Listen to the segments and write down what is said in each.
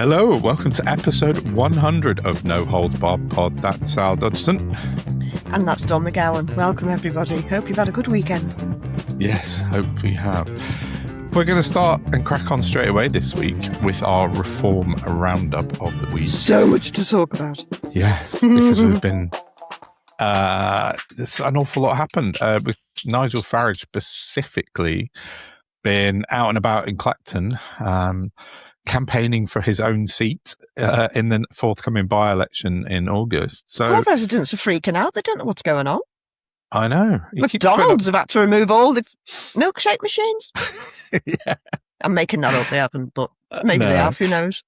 Hello, welcome to episode 100 of No Hold Barred Pod. That's Sal Dodson. And that's Don McGowan. Welcome, everybody. Hope you've had a good weekend. Yes, hope we have. We're going to start and crack on straight away this week with our reform roundup of the week. So much to talk about. Yes, because we've been... there's an awful lot happened. With Nigel Farage specifically been out and about in Clacton, campaigning for his own seat in the forthcoming by-election in August. So Poor residents are freaking out. They don't know what's going on. I know. McDonald's have had to remove all the milkshake machines. Yeah. I'm making that up. They haven't, but maybe they have. Who knows?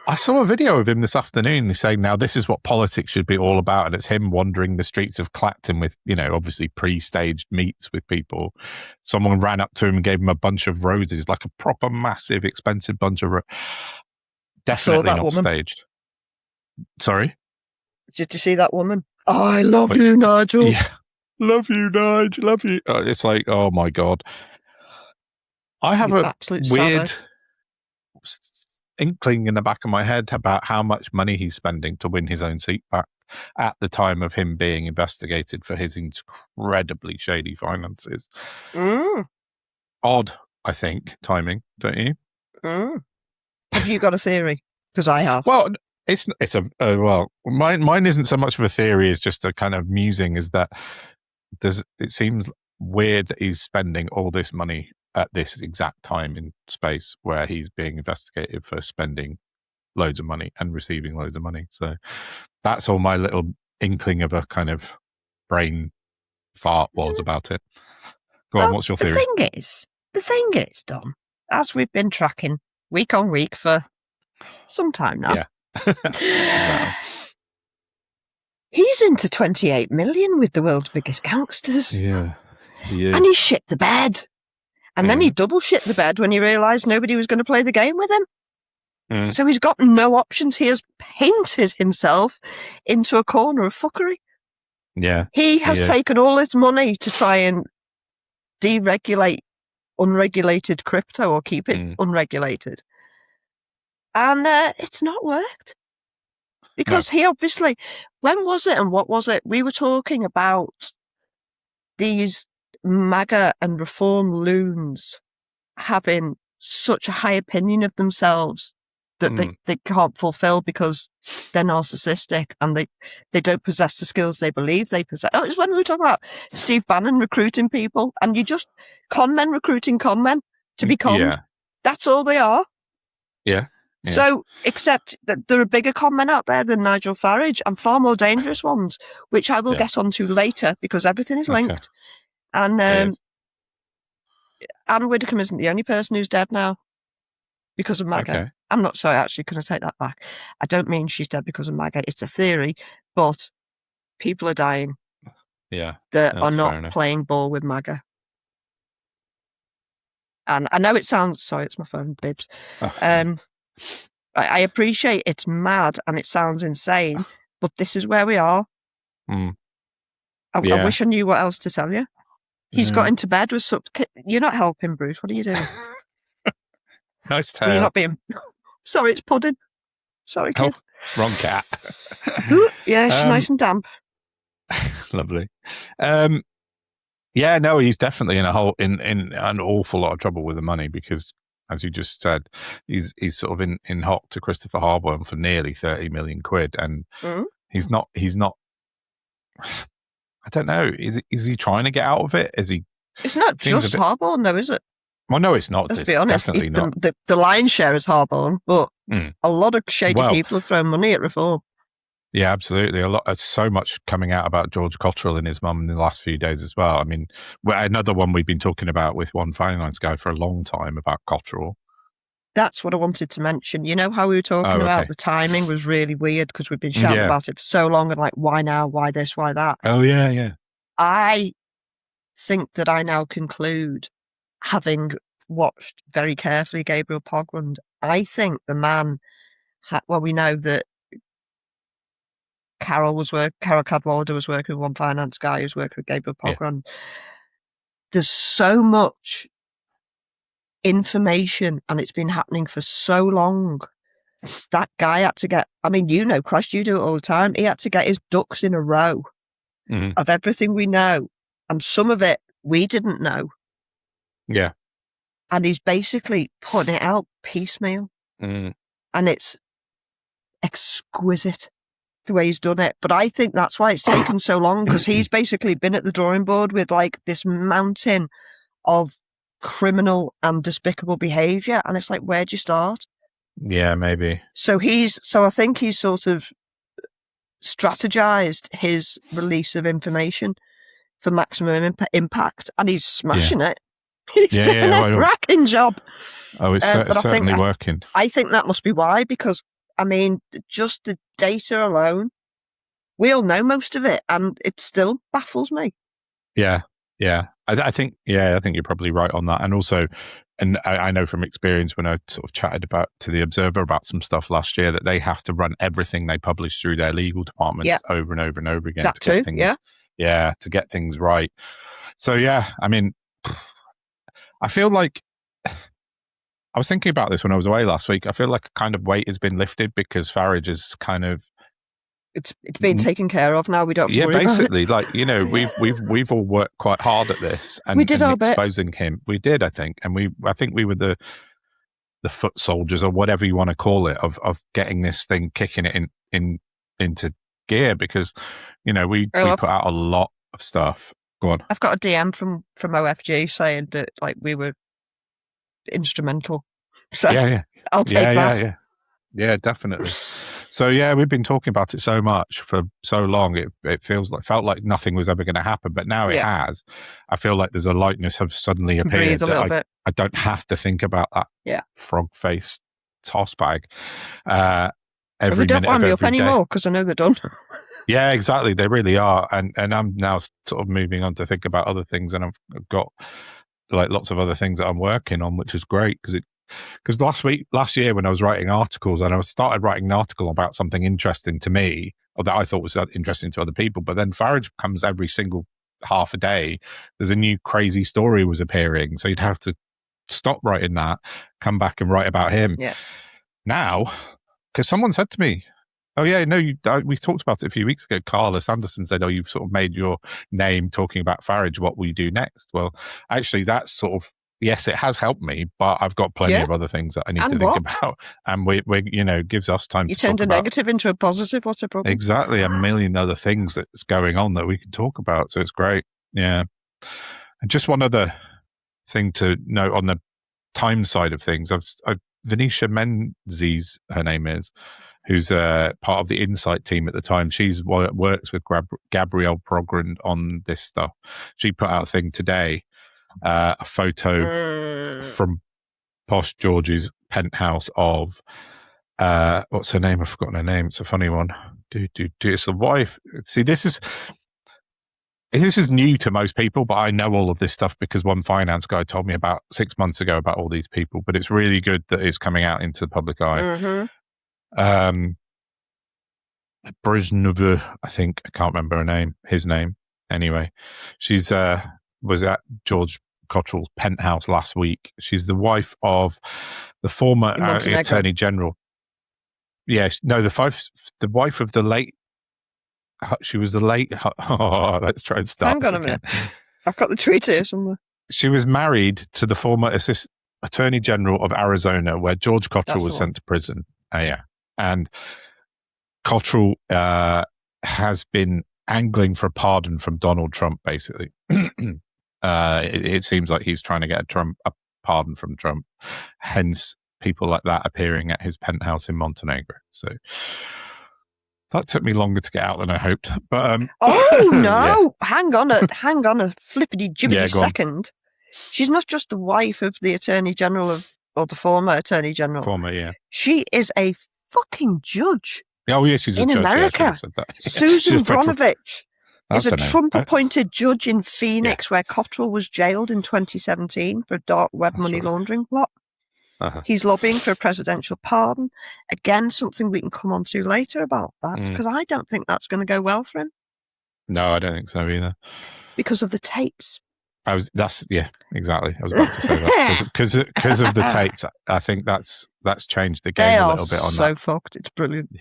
I saw a video of him this afternoon saying, now this is what politics should be all about. And it's him wandering the streets of Clacton with, obviously pre-staged meets with people. Someone ran up to him and gave him a bunch of roses, like a proper massive, expensive bunch of definitely not woman. Staged. Sorry? Did you see that woman? I love you, Nigel. Yeah. Love you, Nigel. Love you. It's like, oh my God. I have a weird inkling in the back of my head about how much money he's spending to win his own seat back at the time of him being investigated for his incredibly shady finances. Odd, I think, timing, don't you? Have you got a theory? Because I have. Well, mine isn't so much of a theory as just a kind of musing, is that it seems weird that he's spending all this money at this exact time in space where he's being investigated for spending loads of money and receiving loads of money. So that's all my little inkling of a kind of brain fart was about it. Go on, what's your theory? The thing is, Dom, as we've been tracking week on week for some time now, yeah. He's into 28 million with the world's biggest gangsters. Yeah, he is. And he shit the bed. And then he double shit the bed when he realised nobody was going to play the game with him. So he's got no options. He has painted himself into a corner of fuckery. Yeah. He has taken all his money to try and deregulate unregulated crypto or keep it unregulated. And it's not worked. Because he obviously, when was it and what was it? We were talking about these MAGA and reform loons having such a high opinion of themselves that they can't fulfill because they're narcissistic and they don't possess the skills they believe they possess. Oh, it's when we were talking about Steve Bannon recruiting people, and you just con men recruiting con men to be conned. Yeah. That's all they are. Yeah. So, except that there are bigger con men out there than Nigel Farage and far more dangerous ones, which I will get onto later because everything is linked. Okay. And Anne Widdecombe isn't the only person who's dead now because of MAGA. Okay. I'm not sorry, actually, can I take that back? I don't mean she's dead because of MAGA. It's a theory, but people are dying. Yeah. That are not playing ball with MAGA. And I know it sounds, sorry, it's my phone, bibs. Oh. I appreciate it's mad and it sounds insane, but this is where we are. I wish I knew what else to tell you. He's got into bed with some... You're not helping, Bruce. What are you doing? Nice tale. You're not being... Sorry, it's pudding. Sorry, kid. Oh, wrong cat. Yeah, she's nice and damp. Lovely. Yeah, no, he's definitely in an awful lot of trouble with the money because, as you just said, he's sort of in hot to Christopher Harbour for nearly 30 million quid, and he's not. I don't know. Is he trying to get out of it? It's not just Harborne, though, is it? Well, no, it's not. Let's be honest. Definitely not. The lion's share is Harborne, but a lot of shady people have thrown money at reform. Yeah, absolutely. So much coming out about George Cottrell and his mum in the last few days as well. I mean, another one we've been talking about with one finance guy for a long time about Cottrell. That's what I wanted to mention. You know how we were talking about the timing was really weird because we've been shouting about it for so long and like, why now? Why this? Why that? Oh, yeah. I think that I now conclude, having watched very carefully Gabriel Pogrund, I think the man, we know that Carol Cadwallader was working with one finance guy who's working with Gabriel Pogrund. Yeah. There's so much information and it's been happening for so long that guy had to get, I mean, Christ, you do it all the time. He had to get his ducks in a row of everything we know. And some of it we didn't know. Yeah. And he's basically putting it out piecemeal. And it's exquisite the way he's done it. But I think that's why it's taken so long, because he's basically been at the drawing board with like this mountain of criminal and despicable behaviour. And it's like, where'd you start? Yeah, maybe. So I think he's sort of strategized his release of information for maximum impact, and he's smashing it. He's doing a cracking job. Oh, it's certainly working. I think that must be why, because, I mean, just the data alone, we all know most of it, and it still baffles me. Yeah. I think you're probably right on that. And also, and I know from experience when I sort of chatted to the Observer about some stuff last year, that they have to run everything they publish through their legal department over and over and over again to get things right. So yeah, I mean, I feel like I was thinking about this when I was away last week. I feel like a kind of weight has been lifted because Farage is kind of it's been taken care of now. We don't have to worry basically, about like, we've all worked quite hard at this, and we did our exposing bit. him. We did, I think, and I think we were the foot soldiers, or whatever you want to call it, of getting this thing, kicking it into gear, because we put out a lot of stuff. Go on. I've got a DM from OFG saying that like we were instrumental. So yeah. I'll take that. Yeah, definitely. So yeah, we've been talking about it so much for so long. It felt like nothing was ever going to happen, but now it has. I feel like there's a lightness have suddenly appeared that I don't have to think about that frog-faced toss bag every don't minute wind of me every up day. anymore, because I know they're done. Yeah, exactly. They really are, and I'm now sort of moving on to think about other things, and I've got like lots of other things that I'm working on, which is great, because last year when I was writing articles, and I started writing an article about something interesting to me, or that I thought was interesting to other people, but then Farage comes every single half a day. There's a new crazy story was appearing, so you'd have to stop writing that, come back and write about him. Yeah. Now, because someone said to me, "Oh yeah, no, we talked about it a few weeks ago." Carlos Anderson said, "Oh, you've sort of made your name talking about Farage. What will you do next?" Well, actually, that's sort of, yes, it has helped me, but I've got plenty of other things that I need to think about, and we gives us time. You turned a negative into a positive. What's the problem? Exactly, a million other things that's going on that we can talk about. So it's great. Yeah, and just one other thing to note on the time side of things. Venetia Menzies, her name is, who's part of the Insight team at the time. She's works with Gabrielle Progrand on this stuff. She put out a thing today, a photo from Posh George's penthouse of what's her name? I've forgotten her name. It's a funny one. It's the wife. See, this is new to most people, but I know all of this stuff because one finance guy told me about 6 months ago about all these people. But it's really good that it's coming out into the public eye. Brezhneva, I think, I can't remember his name. Anyway, she's was at George Cottrell's penthouse last week. She's the wife of the former Attorney General. Yes, no, the wife of the late. She was the late. Oh, let's try and start. Hang on a minute. I've got the tweet here somewhere. She was married to the former Attorney General of Arizona, where George Cottrell was sent to prison. And Cottrell has been angling for a pardon from Donald Trump, basically. It seems like he's trying to get a pardon from Trump. Hence, people like that appearing at his penthouse in Montenegro. So that took me longer to get out than I hoped. But oh no! Hang on a flippity jibbity second. She's not just the wife of the Attorney General or the former Attorney General. Former, yeah. She is a fucking judge. Oh, yeah, she's a judge. In America. Yeah, Susan Bronovich is a Trump-appointed judge in Phoenix, where Cottrell was jailed in 2017 for a dark web money laundering plot. He's lobbying for a presidential pardon. Again, something we can come on to later about that, because I don't think that's going to go well for him. No, I don't think so either. Because of the Tates. Exactly. I was about to say that because of the Tates. I think that's changed the game a little bit on that. So fucked. It's brilliant.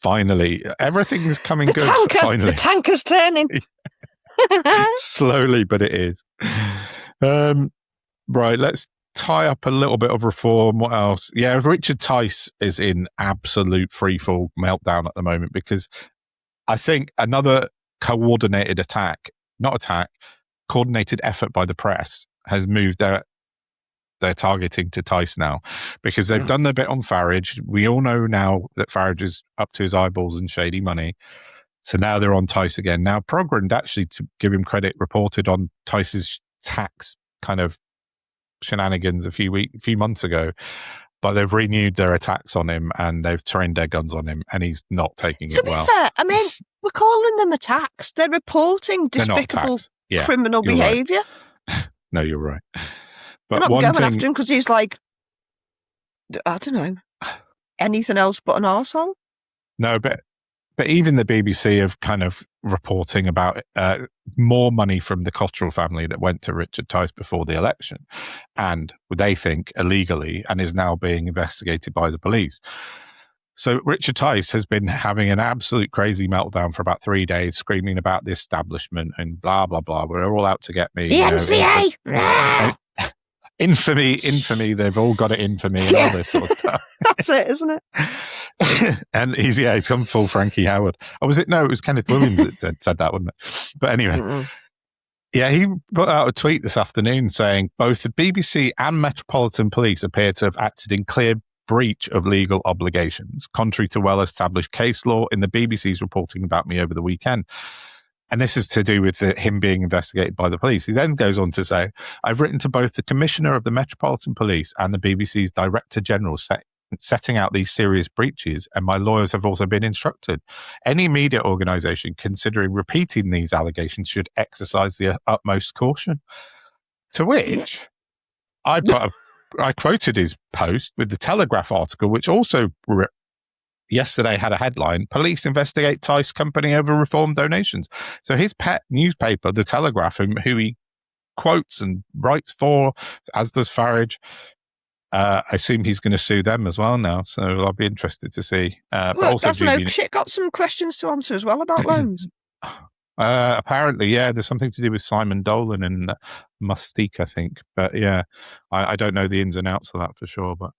Finally, everything's coming good. Finally, the tanker's turning. Slowly, but it is. Right, let's tie up a little bit of reform. What else? Yeah, Richard Tice is in absolute freefall meltdown at the moment because I think another coordinated coordinated effort by the press has moved their targeting to Tice now because they've done their bit on Farage. We all know now that Farage is up to his eyeballs in shady money. So now they're on Tice again. Now, Progrand, actually, to give him credit, reported on Tice's tax kind of shenanigans a few months ago, but they've renewed their attacks on him and they've trained their guns on him, and he's not taking it well. To be fair, I mean, we're calling them attacks. They're reporting despicable criminal behaviour. Right. No, you're right. But they're not going after him because he's like, I don't know, anything else but an arsehole. No, but even the BBC have kind of reporting about more money from the Cottrell family that went to Richard Tice before the election, and they think illegally, and is now being investigated by the police. So Richard Tice has been having an absolute crazy meltdown for about 3 days, screaming about the establishment and blah, blah, blah. We're all out to get me. The NCA! Infamy, they've all got it in for me and all this sort of stuff. That's it, isn't it? And he's come full Frankie Howard. Oh, was it? No, it was Kenneth Williams that said that, wasn't it? But anyway, yeah, he put out a tweet this afternoon saying both the BBC and Metropolitan Police appear to have acted in clear breach of legal obligations, contrary to well-established case law in the BBC's reporting about me over the weekend. And this is to do with him being investigated by the police. He then goes on to say, I've written to both the Commissioner of the Metropolitan Police and the BBC's Director General setting out these serious breaches, and my lawyers have also been instructed. Any media organisation considering repeating these allegations should exercise the utmost caution. To which I quoted his post with the Telegraph article, which also yesterday had a headline, Police Investigate Tice Company Over Reform Donations. So his pet newspaper, the Telegraph, who he quotes and writes for, as does Farage, I assume he's going to sue them as well now. So I'll be interested to see. But also that's no shit. Got some questions to answer as well about loans. Apparently, yeah, there's something to do with Simon Dolan and Mustique, I think. But yeah, I don't know the ins and outs of that for sure. But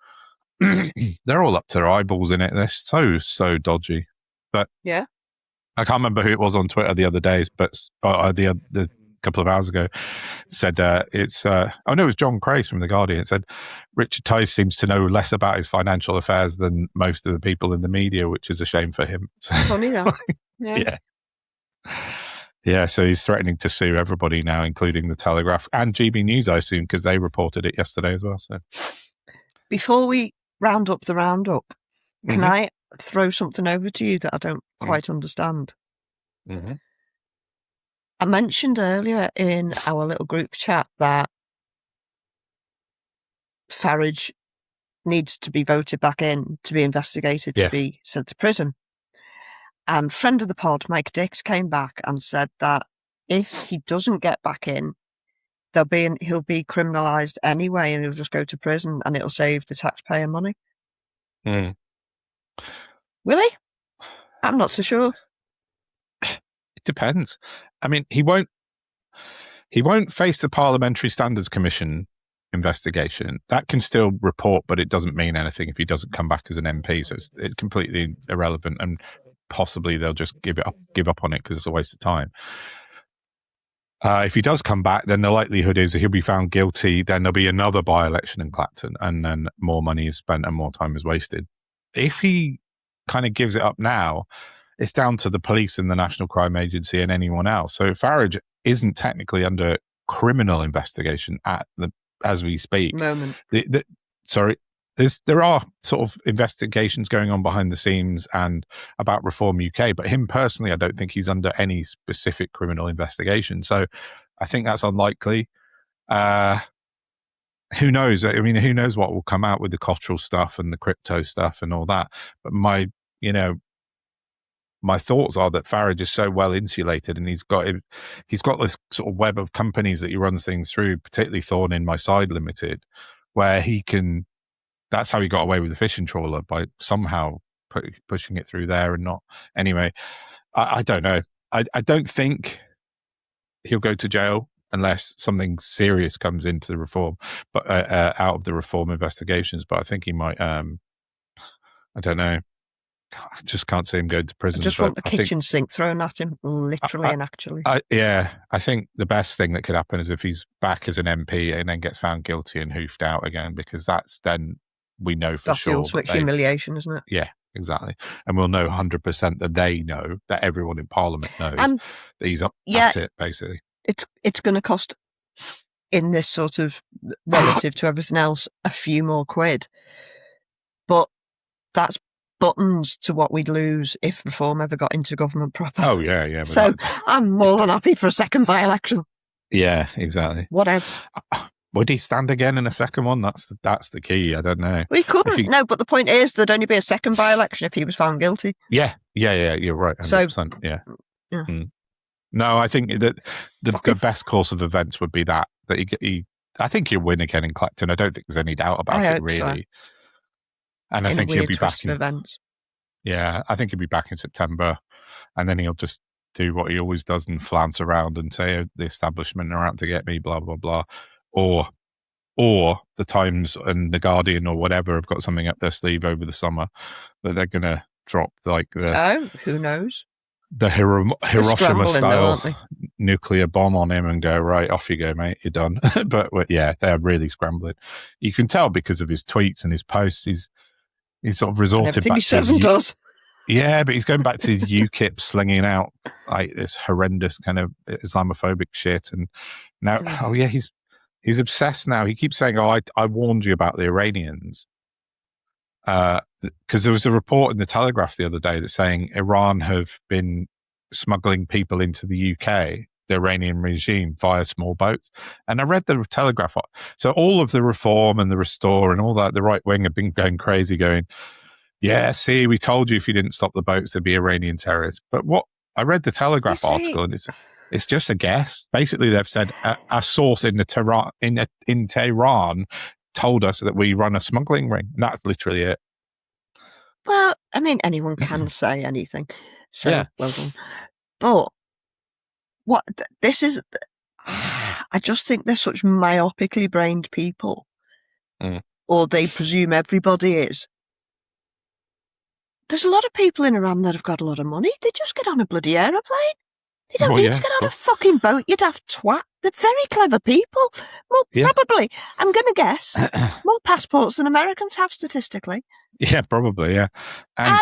they're all up to their eyeballs in it. They're so dodgy. But yeah, I can't remember who it was on Twitter the other day, but the couple of hours ago said it was John Crace from The Guardian. It said Richard Tice seems to know less about his financial affairs than most of the people in the media, which is a shame for him. Funny though. Yeah, so he's threatening to sue everybody now, including the Telegraph and GB News, I assume, because they reported it yesterday as well. So before we round up the roundup, can I throw something over to you that I don't quite understand? I mentioned earlier in our little group chat that Farage needs to be voted back in to be investigated, to be sent to prison. And friend of the pod, Mike Dix, came back and said that if he doesn't get back in, he'll be criminalised anyway, and he'll just go to prison, and it'll save the taxpayer money. Will he? I'm not so sure. It depends. I mean, he won't face the Parliamentary Standards Commission investigation. That can still report, but it doesn't mean anything if he doesn't come back as an MP. So it's completely irrelevant, and possibly they'll just give up on it because it's a waste of time. If he does come back, then the likelihood is he'll be found guilty. Then there'll be another by-election in Clacton, and then more money is spent and more time is wasted. If he kind of gives it up now, it's down to the police and the National Crime Agency and anyone else. So Farage isn't technically under criminal investigation as we speak. Moment. There are sort of investigations going on behind the scenes and about Reform UK, but him personally, I don't think he's under any specific criminal investigation. So I think that's unlikely. Who knows? I mean, who knows what will come out with the Cottrell stuff and the crypto stuff and all that. But my my thoughts are that Farage is so well insulated, and he's got this sort of web of companies that he runs things through, particularly Thorn in My Side Limited, where he can. That's how he got away with the fishing trawler, by somehow pushing it through there and not. Anyway, I don't know. I don't think he'll go to jail unless something serious comes into the reform, but out of the reform investigations. But I think he might. I don't know. I just can't see him going to prison. I just want the kitchen sink thrown at him, literally and actually. Yeah, I think the best thing that could happen is if he's back as an MP and then gets found guilty and hoofed out again, because that's then we know for sure. That's the ultimate humiliation, isn't it? Yeah, exactly. And we'll know 100% that they know, that everyone in Parliament knows that he's up at it, basically. It's going to cost, in this sort of relative to everything else, a few more quid. But that's buttons to what we'd lose if reform ever got into government proper. Oh, yeah. So I'm more than happy for a second by-election. Yeah, exactly. What else? Would he stand again in a second one? That's the key. I don't know. Well, he couldn't. No, but the point is there'd only be a second by-election if he was found guilty. Yeah. You're right. 100%. So, yeah. No, I think that the best course of events would be that he I think he'll win again in Clacton. I don't think there's any doubt about it, really. So. And I think he'll be back in events. Yeah, I think he'll be back in September, and then he'll just do what he always does and flounce around and say, oh, the establishment are out to get me, blah, blah, blah. Or the Times and the Guardian or whatever have got something up their sleeve over the summer that they're going to drop, like who knows? The Hiroshima-style nuclear bomb on him and go, right, off you go, mate, you're done. But yeah, they're really scrambling. You can tell because of his tweets and his posts. He's sort of resorted back to yeah, but he's going back to UKIP slinging out like this horrendous kind of Islamophobic shit, and now he's obsessed now. He keeps saying, "Oh, I warned you about the Iranians," because there was a report in the Telegraph the other day that's saying Iran have been smuggling people into the UK, the Iranian regime, via small boats. And I read the Telegraph. So all of the reform and the restore and all that, the right wing have been going crazy, going, yeah, see, we told you if you didn't stop the boats, there'd be Iranian terrorists. But what I read the Telegraph article, and it's just a guess. Basically, they've said a source in Tehran told us that we run a smuggling ring. And that's literally it. Well, I mean, anyone can say anything. So, well done. But this is, I just think they're such myopically brained people, or they presume everybody is. There's a lot of people in Iran that have got a lot of money. They just get on a bloody aeroplane. They don't need to get on a fucking boat, you daft twat. They're very clever people. Well, probably, I'm going to guess, more passports than Americans have statistically. Yeah, probably, yeah. And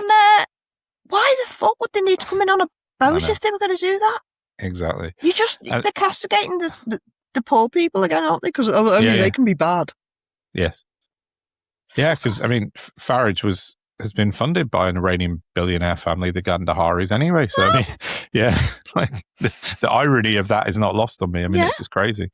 why the fuck would they need to come in on a boat if they were going to do that? Exactly. They're castigating the poor people again, aren't they? Because only they can be bad. Yes. Yeah, because, I mean, Farage has been funded by an Iranian billionaire family, the Gandaharis, anyway. So, I mean, like the irony of that is not lost on me. I mean, it's just crazy.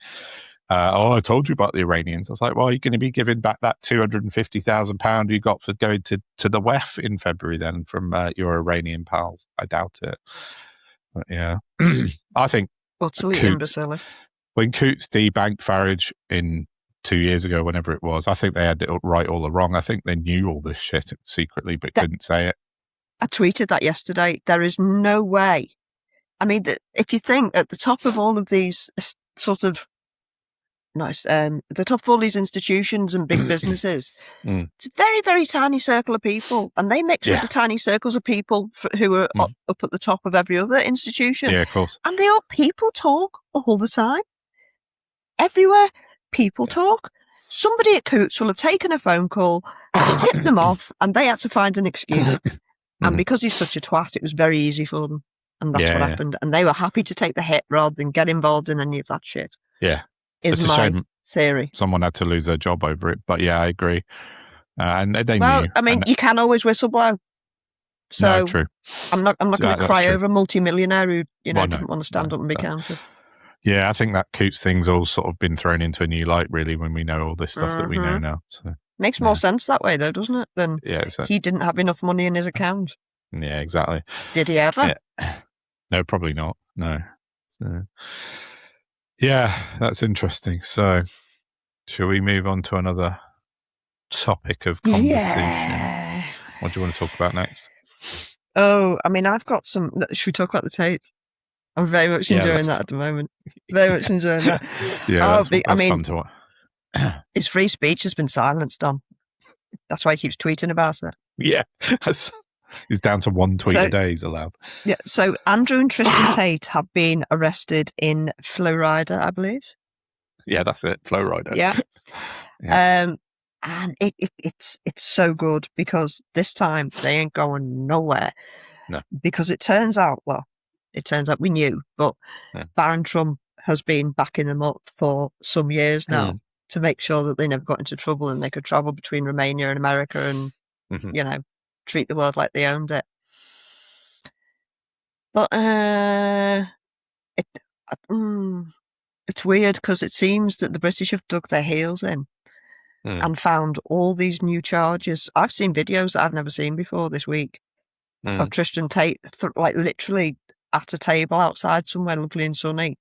I told you about the Iranians. I was like, well, you're going to be giving back that £250,000 you got for going to the WEF in February then from your Iranian pals. I doubt it. But yeah, I think utterly imbecile. When Coots debanked Farage in 2 years ago, whenever it was, I think they had it right all along. I think they knew all this shit secretly, but couldn't say it. I tweeted that yesterday. There is no way. I mean, if you think at the top of all of these sort of at the top of all these institutions and big businesses, it's a very, very tiny circle of people, and they mix with the tiny circles of people who are up at the top of every other institution. Yeah, of course. And people talk all the time. Everywhere, people talk. Somebody at Coots will have taken a phone call, tipped them off, and they had to find an excuse. And because he's such a twat, it was very easy for them. And that's what happened. And they were happy to take the hit rather than get involved in any of that shit. Yeah. Is my theory. Someone had to lose their job over it. But yeah, I agree. And they knew. I mean, you can always whistleblow. So no, true. I'm not going to cry over a multimillionaire who didn't want to stand up and be counted. Yeah, I think that Coots thing's all sort of been thrown into a new light, really, when we know all this stuff that we know now. So makes more sense that way, though, doesn't it? Than he didn't have enough money in his account. Yeah, exactly. Did he ever? Yeah. No, probably not. No. So, yeah, that's interesting. So, shall we move on to another topic of conversation? Yeah. What do you want to talk about next? Oh, I mean, I've got some. Should we talk about the Tate? I'm very much enjoying that at the moment. Very much enjoying that. Yeah, that's fun to watch. His free speech has been silenced, Don. That's why he keeps tweeting about it. Yeah, he's down to one tweet a day he's allowed. Yeah, so Andrew and Tristan Tate have been arrested in Florida, I believe. Yeah, that's it, Florida. Yeah. Yeah. And it's so good because this time they ain't going nowhere. No. Because it turns out we knew, but Baron Trump has been backing them up for some years now to make sure that they never got into trouble and they could travel between Romania and America and, you know, treat the world like they owned it. But it's weird because it seems that the British have dug their heels in and found all these new charges. I've seen videos that I've never seen before this week of Tristan Tate, like literally at a table outside somewhere lovely and sunny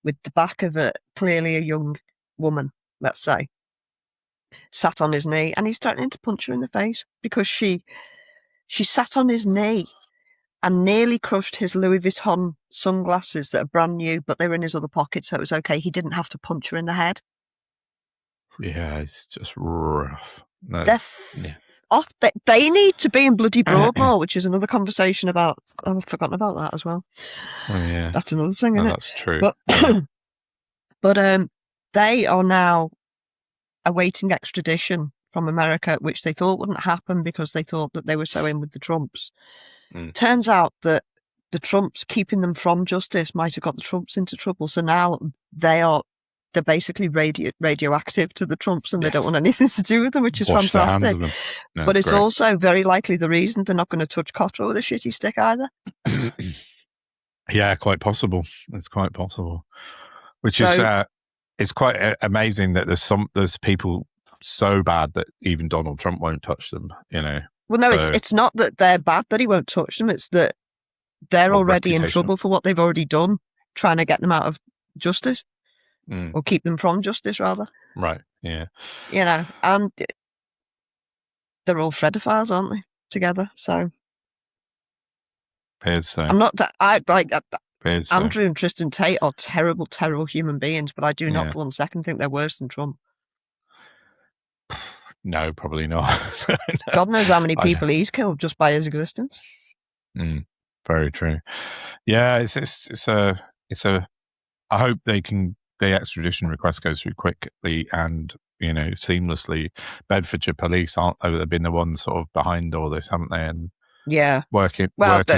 with the back of it, clearly a young woman, let's say, sat on his knee, and he's threatening to punch her in the face because she sat on his knee and nearly crushed his Louis Vuitton sunglasses that are brand new, but they were in his other pocket, so it was okay. He didn't have to punch her in the head. Yeah, it's just rough. No, off. They need to be in bloody Broadmoor, which is another conversation about. I've forgotten about that as well. Oh yeah, that's another thing, isn't it? That's true. But they are now awaiting extradition from America, which they thought wouldn't happen because they thought that they were so in with the Trumps. Turns out that the Trumps keeping them from justice might have got the Trumps into trouble. So now they're basically radioactive to the Trumps, and they don't want anything to do with them, which is fantastic. No, but it's great. Also very likely the reason they're not going to touch Cotter with a shitty stick either. Yeah, quite possible. It's quite possible. Which is it's quite amazing that there's people so bad that even Donald Trump won't touch them. You know. Well, no, it's not that they're bad that he won't touch them. It's that they're already in trouble for what they've already done, trying to get them out of justice. Or keep them from justice, rather. Right, yeah. You know, and they're all Fredophiles, aren't they, together? So. Appears so. I'm not, Andrew and Tristan Tate are terrible, terrible human beings, but I do not for 1 second think they're worse than Trump. No, probably not. No. God knows how many people he's killed just by his existence. Very true. Yeah, it's a. I hope the extradition request goes through quickly and, you know, seamlessly. Bedfordshire police they've been the ones sort of behind all this, haven't they? And working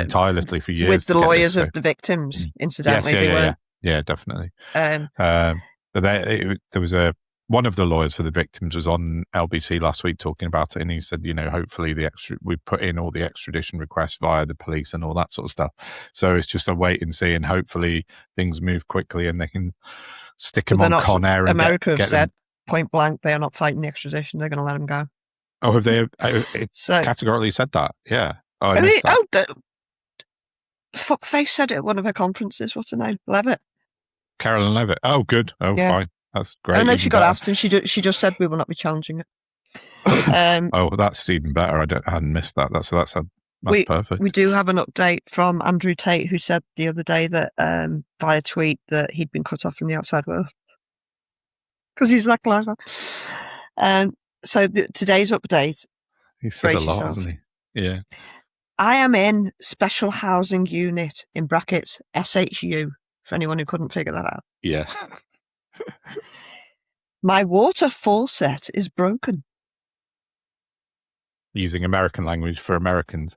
tirelessly for years with the lawyers of the victims. Incidentally, yes, they were. Yeah, definitely. But there was one of the lawyers for the victims was on LBC last week talking about it, and he said, you know, hopefully we put in all the extradition requests via the police and all that sort of stuff. So it's just a wait and see, and hopefully things move quickly and they can stick him on Con Air. And America have said point blank they are not fighting the extradition. They're going to let him go. Oh, have they? Categorically said that? Yeah. Oh, I missed that. Fuckface said it at one of her conferences. What's her name? Levitt. Carolyn Levitt. Oh, good. Oh, yeah. Fine. That's great. I know she got asked, and she just said we will not be challenging it. Oh, that's even better. I hadn't missed that. That's perfect. We do have an update from Andrew Tate, who said the other day that via tweet that he'd been cut off from the outside world because he's like that. So today's update. He said a lot, hasn't he? Yeah. I am in special housing unit in brackets SHU for anyone who couldn't figure that out. Yeah. My water faucet is broken. Using American language for Americans.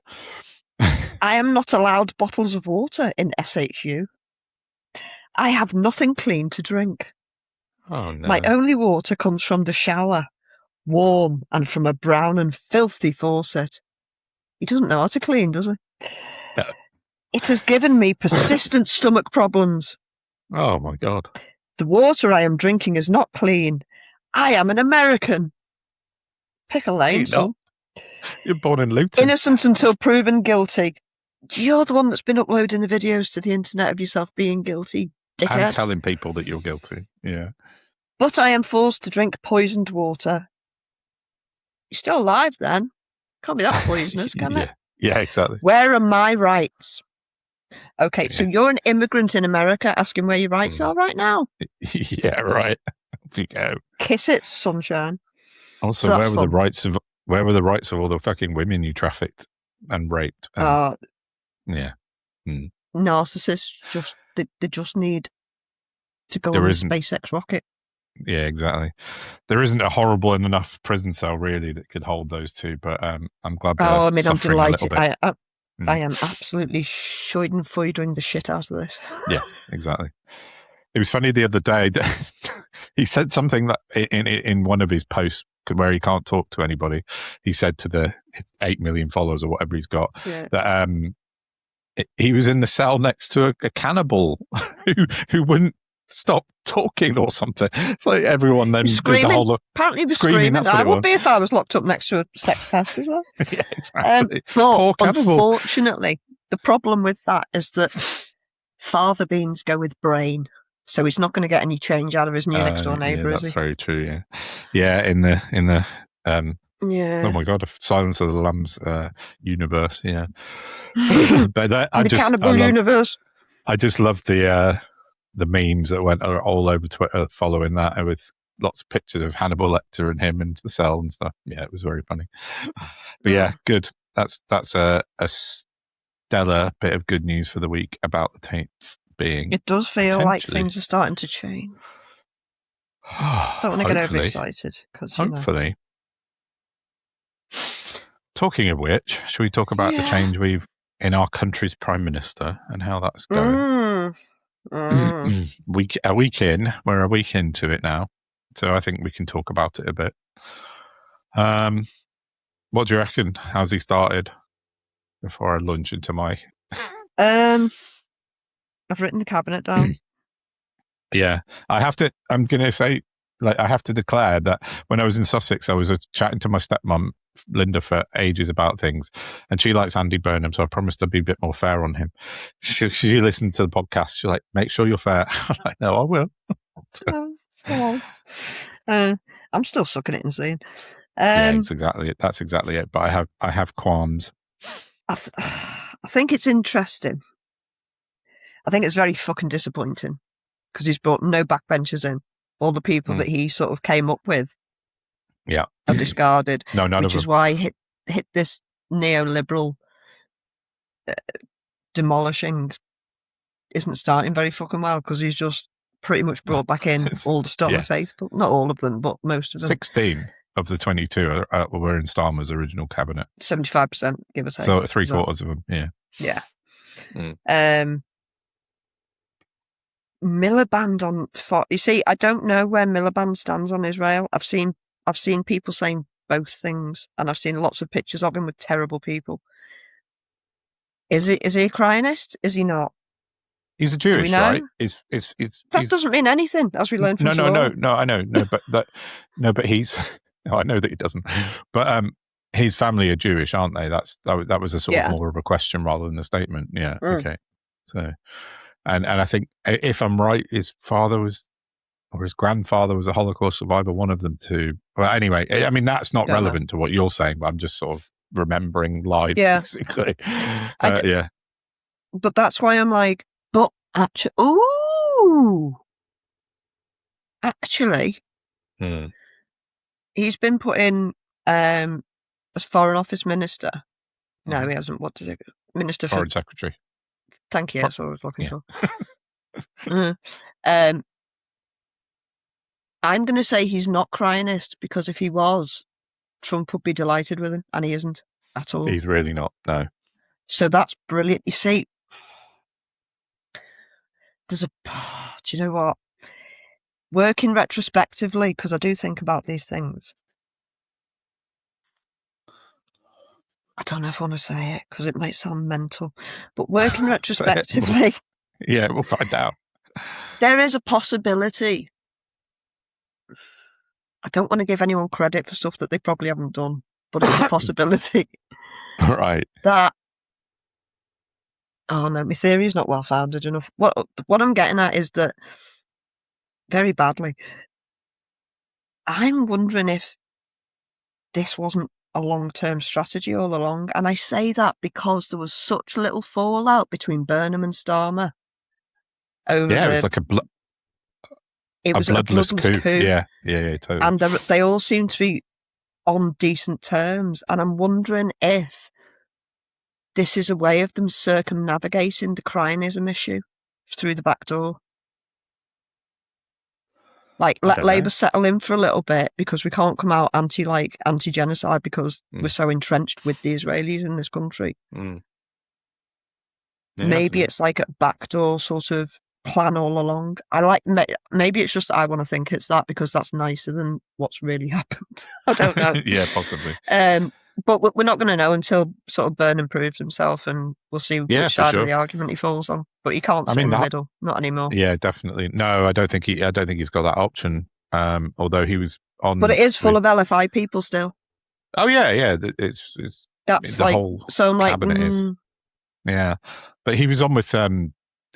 I am not allowed bottles of water in SHU. I have nothing clean to drink. Oh, no. My only water comes from the shower, warm and from a brown and filthy faucet. He doesn't know how to clean, does he? No. It has given me persistent stomach problems. Oh, my God. The water I am drinking is not clean. I am an American. Pick a lane, son. You're born in Luton. Innocent until proven guilty. You're the one that's been uploading the videos to the internet of yourself being guilty, dickhead. And telling people that you're guilty. Yeah. But I am forced to drink poisoned water. You're still alive then. Can't be that poisonous, can it? Yeah, exactly. Where are my rights? Okay, so you're an immigrant in America asking where your rights are right now. Yeah, right. Off you go. Kiss it, sunshine. Also, So where were the rights of all the fucking women you trafficked and raped? Yeah. Narcissists they just need to go on a SpaceX rocket. Yeah, exactly. There isn't a horrible enough prison cell really that could hold those two, but I'm glad they're I'm suffering delighted. a little bit. I am absolutely schadenfreudering the shit out of this. Yes, exactly. It was funny the other day. He said something that in one of his posts where he can't talk to anybody. He said to the 8 million followers or whatever he's got that he was in the cell next to a cannibal who wouldn't stop talking or something. It's like everyone then screaming. Did the whole apparently he was screaming. I would be if I was locked up next to a sex pest as well. Yeah, exactly. But unfortunately, the problem with that is that fava beans go with brain, so he's not going to get any change out of his new next door neighbour. That's very true. Yeah. In the oh my god, Silence of the Lambs universe. Yeah, but the cannibal universe. I just love the memes that went all over Twitter following that, with lots of pictures of Hannibal Lecter and him into the cell and stuff. Yeah, it was very funny. But yeah, good. That's a stellar bit of good news for the week about the Tates being. It does feel like things are starting to change. Don't want to get overexcited because hopefully. Talking of which, should we talk about the change we've in our country's prime minister and how that's going? A week in, we're a week into it now, so I think we can talk about it a bit. What do you reckon? How's he started? Before I launch into my, I've written the cabinet down. Yeah, I'm going to say, I have to declare that when I was in Sussex, I was chatting to my stepmom Linda for ages about things, and she likes Andy Burnham, so I promised I'd be a bit more fair on him. She listened to the podcast. She's like, make sure you're fair. I'm like, no, I will. I'm still sucking it and seeing. It's exactly it. That's exactly it. But I have qualms. I think it's interesting. I think it's very fucking disappointing because he's brought no backbenchers in. All the people that he sort of came up with, are discarded. No, none of them. Which is why hit this neoliberal demolishing isn't starting very fucking well, because he's just pretty much brought back in all the Starmer faithful. Not all of them, but most of them. 16 of the 22 were in Starmer's original cabinet. 75%, give or take. So 3/4 of them, yeah. Miliband on... You see, I don't know where Miliband stands on Israel. I've seen people saying both things, and I've seen lots of pictures of him with terrible people. Is he a Crionist? Is he not? He's a Jewish, right? That doesn't mean anything, as we learned from No, I know. But he's... No, I know that he doesn't. But his family are Jewish, aren't they? That was a sort of more of a question rather than a statement. Yeah, okay. So... And I think, if I'm right, his father was, or his grandfather was a Holocaust survivor, one of them too. Well, anyway, I mean, that's not relevant to what you're saying, but I'm just sort of remembering live, basically. But that's why I'm like, but actually, he's been put in as Foreign Office Minister. No, he hasn't. What does it? Minister Foreign Secretary. Thank you. That's what I was looking for. I'm going to say he's not Crionist, because if he was, Trump would be delighted with him, and he isn't at all. He's really not, no. So that's brilliant. You see, do you know what? Working retrospectively, because I do think about these things. I don't know if I want to say it because it might sound mental, but working retrospectively... Yeah, we'll find out. There is a possibility. I don't want to give anyone credit for stuff that they probably haven't done, but it's a possibility. Right. That, oh no, my theory is not well founded enough. What I'm getting at is that, very badly, I'm wondering if this wasn't a long-term strategy all along. And I say that because there was such little fallout between Burnham and Starmer over it was like a bloodless coup. Yeah, totally. And they all seem to be on decent terms. And I'm wondering if this is a way of them circumnavigating the cryonism issue through the back door. Like, let Labour settle in for a little bit because we can't come out anti-genocide because we're so entrenched with the Israelis in this country. Yeah, Maybe it's like a backdoor sort of plan all along. Maybe it's just I want to think it's that because that's nicer than what's really happened. I don't know. Yeah, possibly. But we're not going to know until sort of Burnham proves himself, and we'll see which side of the argument he falls on. But he can't sit in the middle, not anymore. Yeah, definitely. No, I don't think he's got that option. Although he was on, but it is full of LFI people still. Oh yeah. That's the whole cabinet is. Yeah, but he was on with.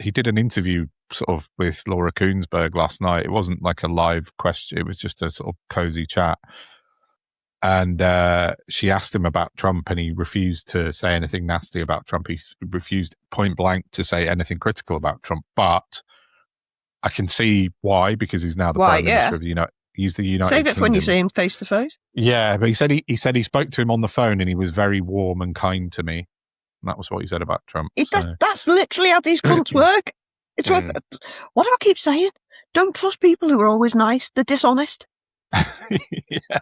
He did an interview sort of with Laura Koonsberg last night. It wasn't like a live question; it was just a sort of cozy chat. And she asked him about Trump, and he refused to say anything nasty about Trump. He refused point blank to say anything critical about Trump. But I can see why, because he's now the Prime Minister of the United. He's the United Save it Kingdom. for when you see him face to face. Yeah, but he said he spoke to him on the phone, and he was very warm and kind to me. And that was what he said about Trump. That's literally how these cunts work. It's what do I keep saying? Don't trust people who are always nice. They're dishonest. Yeah.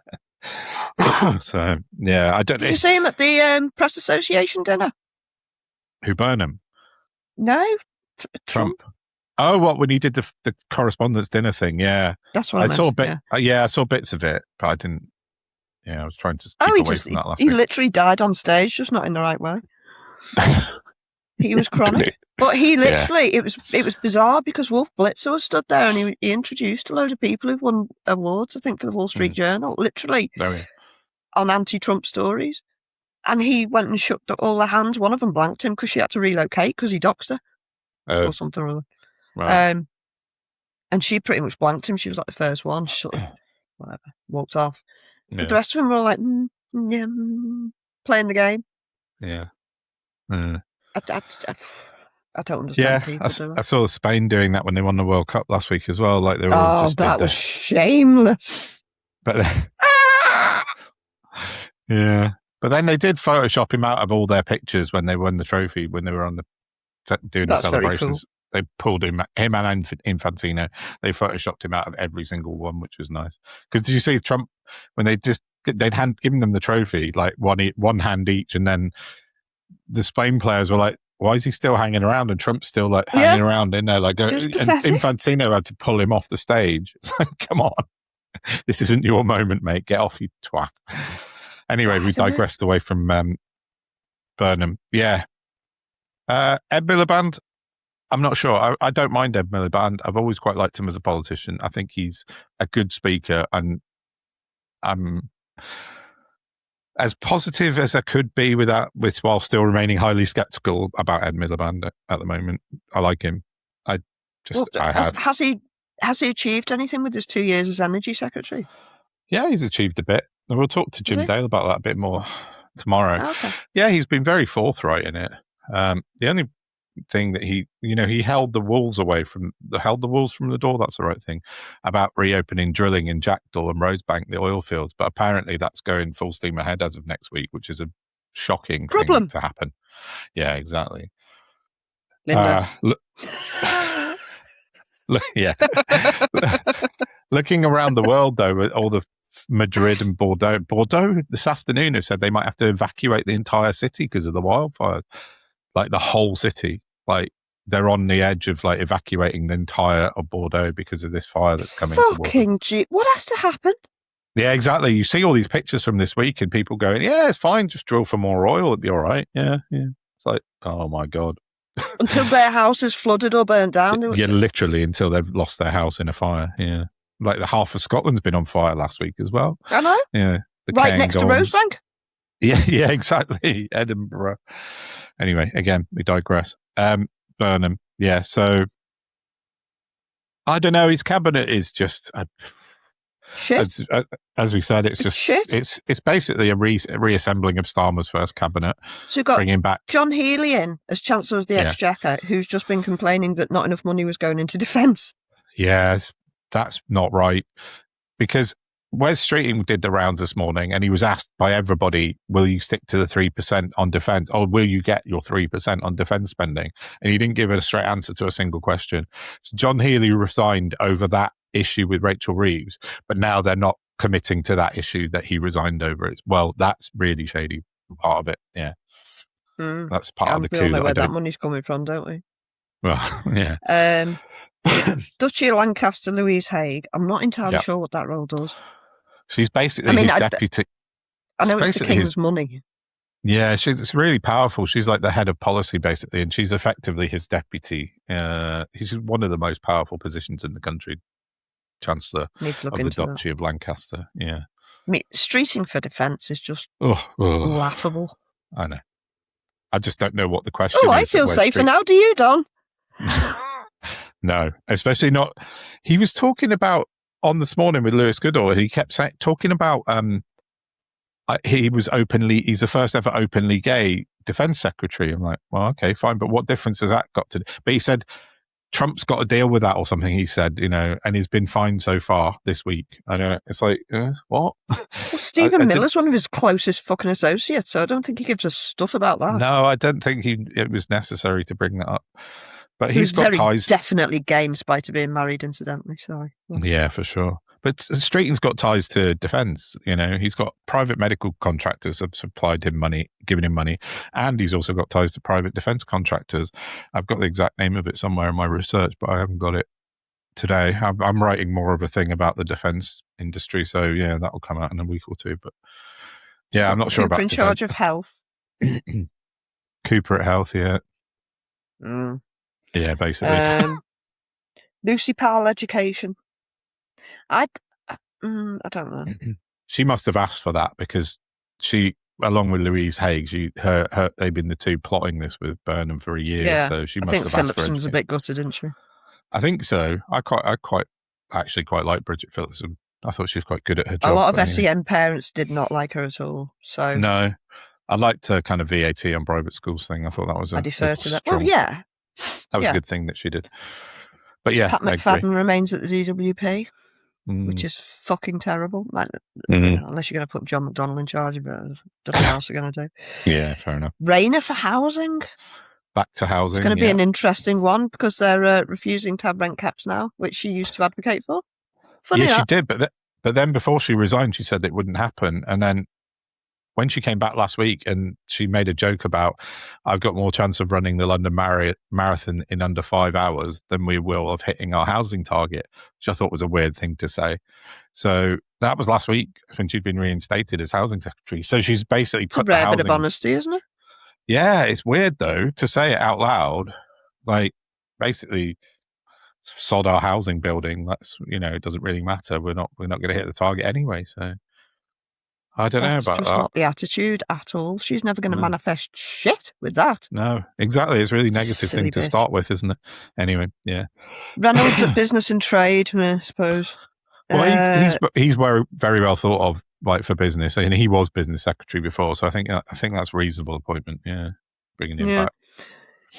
So yeah, I don't. Did you see him at the Press Association dinner? Who, Burnham? No, Trump. Oh, what, when he did the correspondence dinner thing? Yeah, that's what I saw a bit. Yeah, I saw bits of it, but I didn't. Yeah, I was trying to keep away from that last week. He literally died on stage, just not in the right way. He was chronic. But he literally, it was bizarre because Wolf Blitzer was stood there and he introduced a load of people who've won awards, I think, for the Wall Street Journal, literally on anti-Trump stories. And he went and shook all their hands. One of them blanked him because she had to relocate because he doxed her or something or other. Right. And she pretty much blanked him. She was like the first one. She sort of, whatever, walked off. Yeah. But the rest of them were all like, playing the game. Yeah. I don't understand people. I saw Spain doing that when they won the World Cup last week as well. Like they were all just that was shameless. But yeah, but then they did Photoshop him out of all their pictures when they won the trophy, when they were on doing the celebrations. Cool. They pulled him and Infantino. They photoshopped him out of every single one, which was nice. Because did you see Trump when they'd given them the trophy, like one hand each, and then the Spain players were like, why is he still hanging around? And Trump's still like hanging around in there. Like, and Infantino had to pull him off the stage. Come on. This isn't your moment, mate. Get off, you twat. Anyway, we digressed away from Burnham. Yeah. Ed Miliband, I'm not sure. I don't mind Ed Miliband. I've always quite liked him as a politician. I think he's a good speaker, and I'm as positive as I could be while still remaining highly skeptical about Ed Miliband at the moment. I like him. Has he achieved anything with his 2 years as Energy Secretary? Yeah, he's achieved a bit. And we'll talk to Jim Dale about that a bit more tomorrow. Okay. Yeah, he's been very forthright in it. The only thing that he held the wolves from the door. That's the right thing about reopening drilling in Jackdaw and Rosebank, the oil fields. But apparently that's going full steam ahead as of next week, which is a shocking thing to happen. Yeah, exactly. Linda. Looking around the world though, with all the Madrid and Bordeaux this afternoon have said they might have to evacuate the entire city because of the wildfires. Like the whole city, like they're on the edge of like evacuating the entire of Bordeaux because of this fire that's coming towards them. What has to happen? Yeah, exactly. You see all these pictures from this week and people going, yeah, it's fine, just drill for more oil, it'll be all right. Yeah. It's like, oh my God. Until their house is flooded or burned down. Yeah, literally until they've lost their house in a fire. Yeah. Like the half of Scotland's been on fire last week as well. I know. Yeah. Right next to Rosebank. Yeah, exactly. Edinburgh. Anyway, again, we digress. Burnham. Yeah, so I don't know. His cabinet is just shit. As we said, it's just shit. It's basically a reassembling of Starmer's first cabinet. So we've got bringing back John Healey in as Chancellor of the Exchequer, who's just been complaining that not enough money was going into defence. Yes, that's not right. Because Wes Streeting did the rounds this morning, and he was asked by everybody, will you stick to the 3% on defence, or will you get your 3% on defence spending? And he didn't give a straight answer to a single question. So John Healey resigned over that issue with Rachel Reeves, but now they're not committing to that issue that he resigned over. Well, that's really shady part of it. Yeah. That's part of the coup. We all know where that money's coming from, don't we? Well, yeah. Duchy of Lancaster, Louise Haigh. I'm not entirely sure what that role does. She's basically his deputy. I know it's the King's money. Yeah, she's really powerful. She's like the head of policy, basically, and she's effectively his deputy. He's one of the most powerful positions in the country, Chancellor of the Duchy of Lancaster. Yeah. I mean, streeting for defence is just laughable. I know. I just don't know what the question is. Oh, I feel safer now. Do you, Don? No, especially not. He was talking about on This Morning with Lewis Goodall, and he kept talking about he's the first ever openly gay defence secretary. I'm like, well, okay, fine, but what difference has that got to do? But he said Trump's got to deal with that or something. He said, and he's been fined so far this week. I know. It's like, what? Well, Stephen Miller's one of his closest fucking associates, so I don't think he gives a stuff about that. No, I don't think it was necessary to bring that up. But he's got ties. Definitely gay in spite of being married, incidentally. Sorry. Yeah, for sure. But Streeting's got ties to defence. He's got private medical contractors have supplied him money, given him money, and he's also got ties to private defence contractors. I've got the exact name of it somewhere in my research, but I haven't got it today. I'm writing more of a thing about the defence industry, so yeah, that'll come out in a week or two. But yeah, I'm not sure about. Cooper in charge of health. Cooper at health, yeah. Yeah, basically. Lucy Powell Education. I don't know. She must have asked for that because she, along with Louise Haigh, they've been the two plotting this with Burnham for a year. Yeah, so she must have asked for it. I think Phillipson was a bit gutted, didn't she? I think so. I quite like Bridget Phillipson. I thought she was quite good at her job. A lot of SEN parents did not like her at all. So no, I liked her kind of VAT on private schools thing. I thought that was I defer to that. Well, yeah. That was a good thing that she did. But yeah, Pat McFadden remains at the DWP, which is fucking terrible. Unless you're going to put John McDonnell in charge of it. I don't know what else you're going to do. Yeah, fair enough. Rayner for housing. Back to housing. It's going to be an interesting one because they're refusing to have rent caps now, which she used to advocate for. Funny she did, but then before she resigned, she said it wouldn't happen. And then when she came back last week and she made a joke about, I've got more chance of running the London Marathon in under 5 hours than we will of hitting our housing target, which I thought was a weird thing to say. So that was last week when she'd been reinstated as housing secretary. So she's basically put a rare bit of honesty, isn't it? Yeah, it's weird though to say it out loud. Like basically sod our housing building. That's it doesn't really matter. We're not going to hit the target anyway. So. I don't know about that. That's just not the attitude at all. She's never going to manifest shit with that. No, exactly. It's a really negative thing to start with, isn't it? Anyway, yeah. Reynolds at Business and Trade, I suppose. Well, he's very well thought of, like for business, and he was business secretary before, so I think that's a reasonable appointment. Yeah, bringing him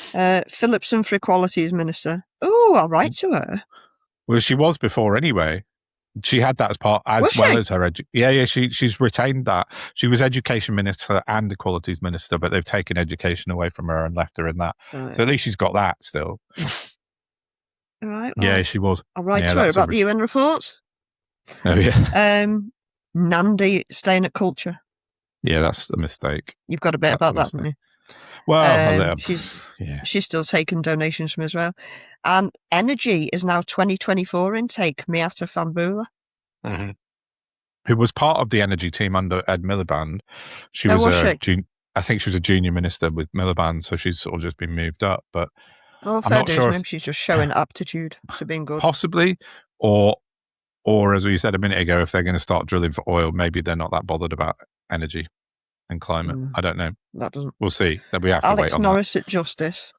back. Phillipson for Equalities Minister. Oh, I'll write to her. Well, she was before anyway. She had that as part, as her she's retained that. She was Education Minister and Equalities Minister, but they've taken education away from her and left her in that. Right. So at least she's got that still. All right. Well, yeah, she was. I'll write to her about the UN report. Oh, yeah. Nandi staying at Culture. Yeah, that's the mistake. You've got a bit about that, haven't you? Well, she's still taking donations from Israel. And Energy is now 2024 intake, Miata Fambula. Mm-hmm. Who was part of the Energy team under Ed Miliband. She was I think she was a junior minister with Miliband, so she's sort of just been moved up. But I'm not sure if she's just showing aptitude to being good. Possibly, or as we said a minute ago, if they're going to start drilling for oil, maybe they're not that bothered about energy. and climate. I don't know. That doesn't. We'll see. We have to wait Alex on Norris that. at Justice.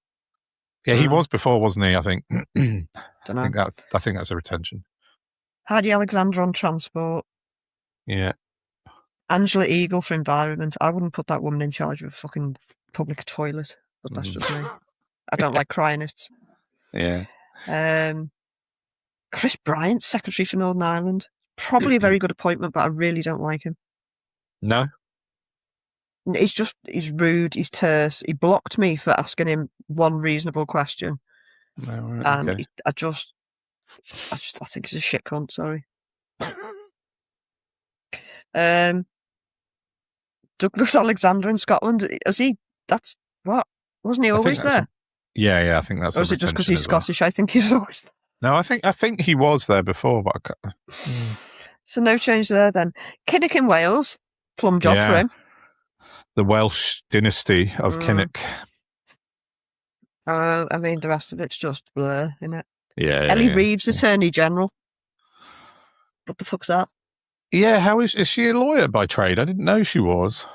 Yeah, he was before, wasn't he? I think. Don't know. I think that's a retention. Heidi Alexander on transport. Yeah. Angela Eagle for environment. I wouldn't put that woman in charge of a fucking public toilet, but that's just me. I don't like cryonists. Yeah. Chris Bryant, Secretary for Northern Ireland. Probably a very good appointment, but I really don't like him. No? He's rude, he's terse. He blocked me for asking him one reasonable question. No, right, and okay. I think he's a shit cunt, sorry. Douglas Alexander in Scotland, wasn't he always there? Yeah, I think that's. Or is it just because he's Scottish? I think he's always there. No, I think he was there before, but so no change there then. Kinnock in Wales, plum job for him. The Welsh dynasty of Kinnock. I mean, the rest of it's just blur, isn't it? Yeah. Ellie Reeves, Attorney General. What the fuck's that? Yeah, how is she a lawyer by trade? I didn't know she was.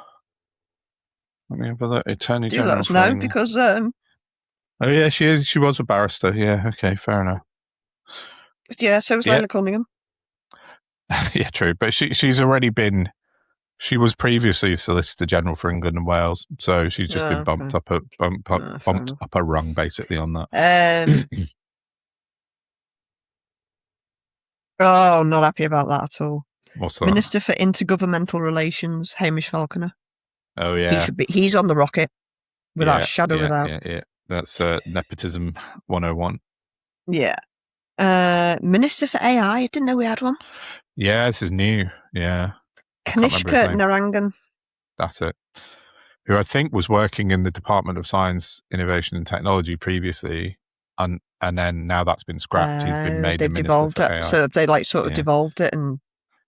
Let me have a look. Attorney General. Let us know because. Oh yeah, she is. She was a barrister. Yeah. Okay. Fair enough. Yeah. So was Leila Cunningham. Yeah, true. But she's already been. She was previously Solicitor General for England and Wales, so she's just been bumped up a rung basically on that. Oh, not happy about that at all. What's that? Minister for Intergovernmental Relations, Hamish Falconer. Oh yeah, he's on the rocket without a shadow of a doubt. Yeah. That's nepotism 101. Yeah. Minister for AI. I didn't know we had one. Yeah, this is new. Yeah. Kanishka Narangan. That's it. Who I think was working in the Department of Science, Innovation and Technology previously, and then now that's been scrapped. He's been made the Minister for AI. So they devolved it, and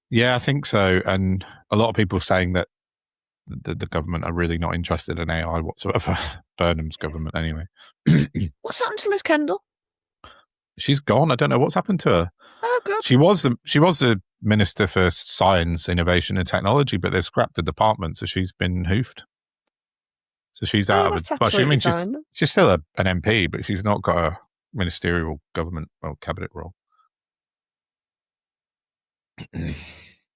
yeah, I think so. And a lot of people are saying that the government are really not interested in AI whatsoever. Burnham's government, anyway. What's happened to Liz Kendall? She's gone. I don't know what's happened to her. Oh, good. She was the Minister for Science, Innovation and Technology, but they've scrapped the department, so she's been hoofed. So she's out of it. Well, she's still an MP, but she's not got a ministerial government or cabinet role.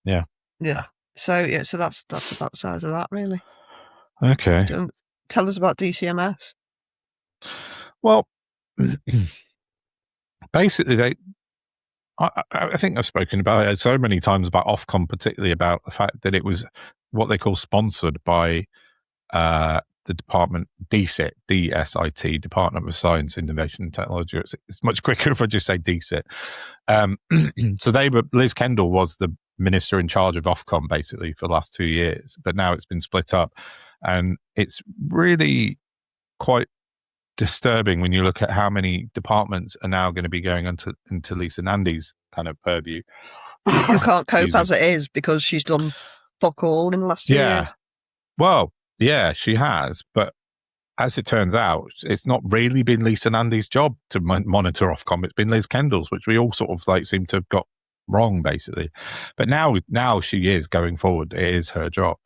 Yeah. So that's about the size of that, really. Okay. Tell us about DCMS. Well, basically, I think I've spoken about it so many times about Ofcom, particularly about the fact that it was what they call sponsored by the department, DSIT, D-S-I-T, Department of Science, Innovation and Technology. It's much quicker if I just say DSIT. So Liz Kendall was the minister in charge of Ofcom basically for the last 2 years, but now it's been split up. And it's really quite disturbing when you look at how many departments are now going to be going into Lisa Nandy's kind of purview. Who can't cope as it is because she's done fuck all in the last 2 years. Well, yeah, she has. But as it turns out, it's not really been Lisa Nandy's job to monitor Ofcom. It's been Liz Kendall's, which we all sort of seem to have got wrong, basically. But now she is going forward. It is her job.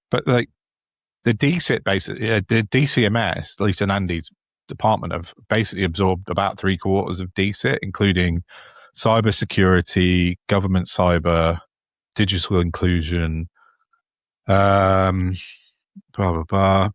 But the DSIT, basically, the DCMS, Lisa Nandy's department, have basically absorbed about 3/4 of DSIT, including cybersecurity, government cyber, digital inclusion, blah, blah, blah.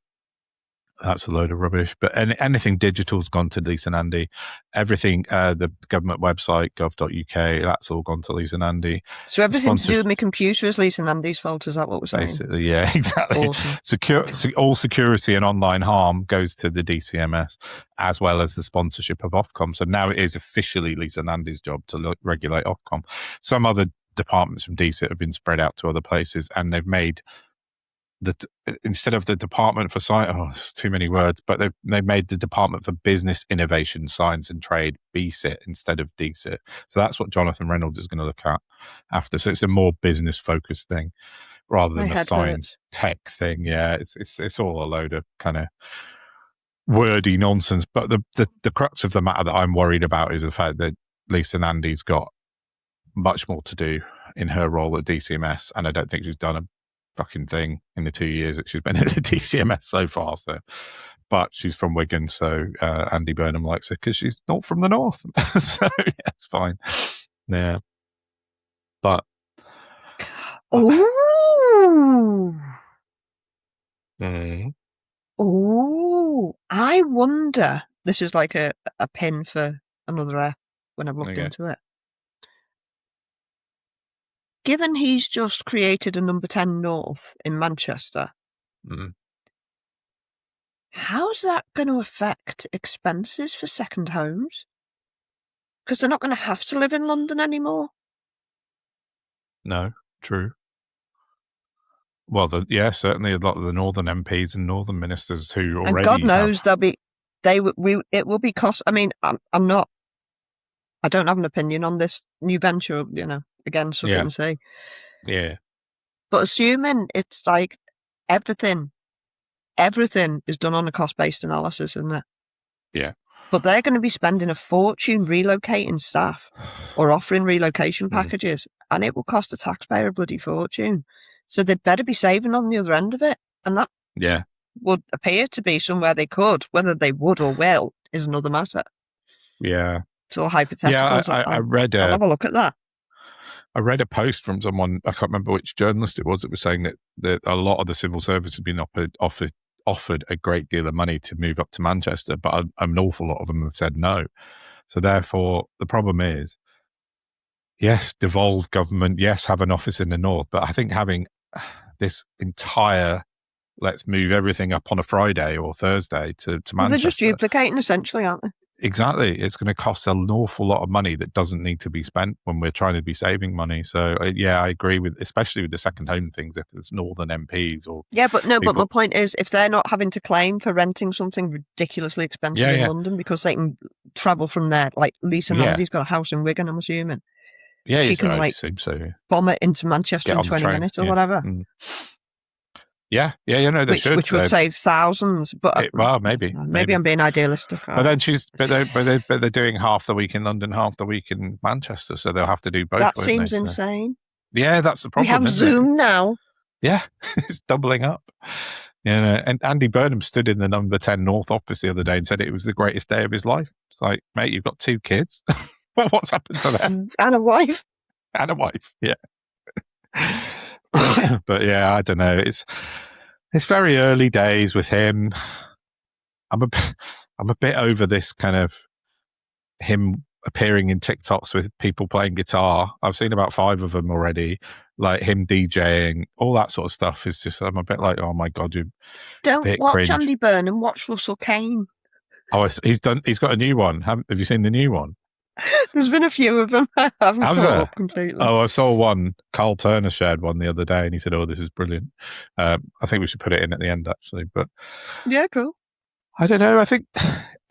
That's a load of rubbish. But anything digital's gone to Lisa Nandy. Everything, the government website, gov.uk, that's all gone to Lisa Nandy. So everything to do with my computer is Lisa Nandy's fault, is that what we're saying? Basically, yeah, exactly. Awesome. All security and online harm goes to the DCMS, as well as the sponsorship of Ofcom. So now it is officially Lisa Nandy's job to regulate Ofcom. Some other departments from DCIT have been spread out to other places, and they've made instead of the Department for Science, it's too many words, but they've made the Department for Business, Innovation, Science and Trade BSIT instead of DSIT. So that's what Jonathan Reynolds is going to look at after. So it's a more business focused thing rather than a science tech thing. Yeah, it's all a load of kind of wordy nonsense. But the crux of the matter that I'm worried about is the fact that Lisa Nandy's got much more to do in her role at DCMS, and I don't think she's done a fucking thing in the 2 years that she's been at the DCMS so far. So, but she's from Wigan, so Andy Burnham likes her because she's not from the north. So yeah, it's fine. Yeah, but Oh, mm, oh! I wonder. This is like a pin for another app when I've looked into it. Given he's just created a number 10 North in Manchester, how's that going to affect expenses for second homes? Because they're not going to have to live in London anymore. No, true. Well, certainly a lot of the northern MPs and northern ministers who already, and God knows it will be cost. I mean, I don't have an opinion on this new venture. Again, suck it and see. Yeah. But assuming it's like everything is done on a cost-based analysis, isn't it? Yeah. But they're going to be spending a fortune relocating staff or offering relocation packages, and it will cost the taxpayer a bloody fortune. So they'd better be saving on the other end of it. And that would appear to be somewhere they could. Whether they would or will is another matter. Yeah. It's all hypothetical. Yeah, I read I'll have a look at that. I read a post from someone, I can't remember which journalist it was saying that a lot of the civil service had been offered a great deal of money to move up to Manchester, but an awful lot of them have said no. So therefore, the problem is, yes, devolve government, yes, have an office in the north, but I think having this entire, let's move everything up on a Friday or Thursday to Manchester. Well, they're just duplicating, essentially, aren't they? Exactly. It's going to cost an awful lot of money that doesn't need to be spent when we're trying to be saving money. So, I agree especially with the second home things, if it's northern MPs or... Yeah, but my point is, if they're not having to claim for renting something ridiculously expensive in London because they can travel from there, like Lisa Nandy's got a house in Wigan, I'm assuming. Yeah, she can bomb it into Manchester in 20 minutes or whatever. Yeah, they should. Which would save thousands, but maybe I'm being idealistic. But then they're doing half the week in London, half the week in Manchester, so they'll have to do both. That seems insane. Yeah, that's the problem. We have Zoom now. Yeah, it's doubling up. And Andy Burnham stood in the number 10 North office the other day and said it was the greatest day of his life. It's like, mate, you've got 2 kids. What's happened to them? And a wife. Yeah. But yeah, I don't know. It's very early days with him. I'm a bit over this kind of him appearing in TikToks with people playing guitar. I've seen about 5 of them already. Like him DJing, all that sort of stuff is just. I'm a bit like, oh my god, you don't watch cringe. Andy Burnham. Watch Russell Kane. Oh, he's got a new one. Have you seen the new one? There's been a few of them. I haven't caught up completely. Oh, I saw one. Carl Turner shared one the other day, and he said, "Oh, this is brilliant." I think we should put it in at the end, actually. But yeah, cool. I don't know. I think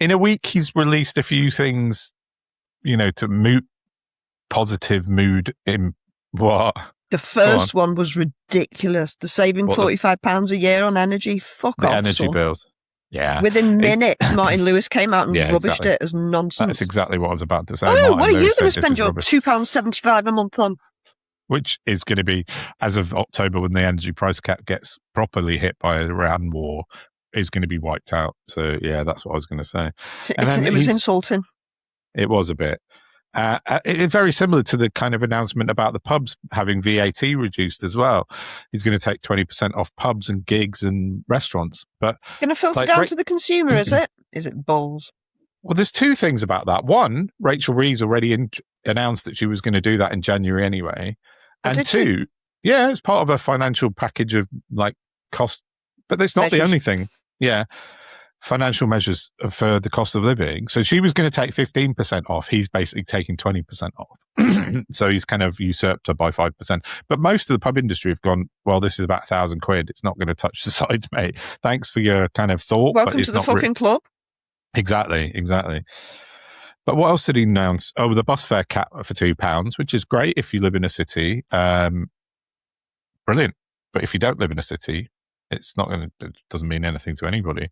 in a week he's released a few things, to positive mood in what. The first one was ridiculous. The saving £45 a year on energy. Fuck off. Energy bills. Yeah. Within minutes, Martin Lewis came out and rubbished it as nonsense. That's exactly what I was about to say. Oh, what are you going to spend your £2.75 a month on? Which is going to be, as of October, when the energy price cap gets properly hit by the Iran war, is going to be wiped out. So, yeah, that's what I was going to say. It was insulting. It was a bit. It's very similar to the kind of announcement about the pubs having VAT reduced as well. He's going to take 20% off pubs and gigs and restaurants. But going to filter down to the consumer, is it? Is it balls? Well, there's 2 things about that. One, Rachel Reeves already announced that she was going to do that in January anyway. And 2, it's part of a financial package of cost. But that's not the only thing. Yeah. Financial measures for the cost of living. So she was going to take 15% off. He's basically taking 20% off. So he's kind of usurped her by 5%. But most of the pub industry have gone, well, this is about £1,000. It's not going to touch the sides, mate. Thanks for your kind of thought. Welcome to the fucking club. Exactly. But what else did he announce? Oh, the bus fare cap for £2, which is great if you live in a city. Brilliant. But if you don't live in a city, it doesn't mean anything to anybody.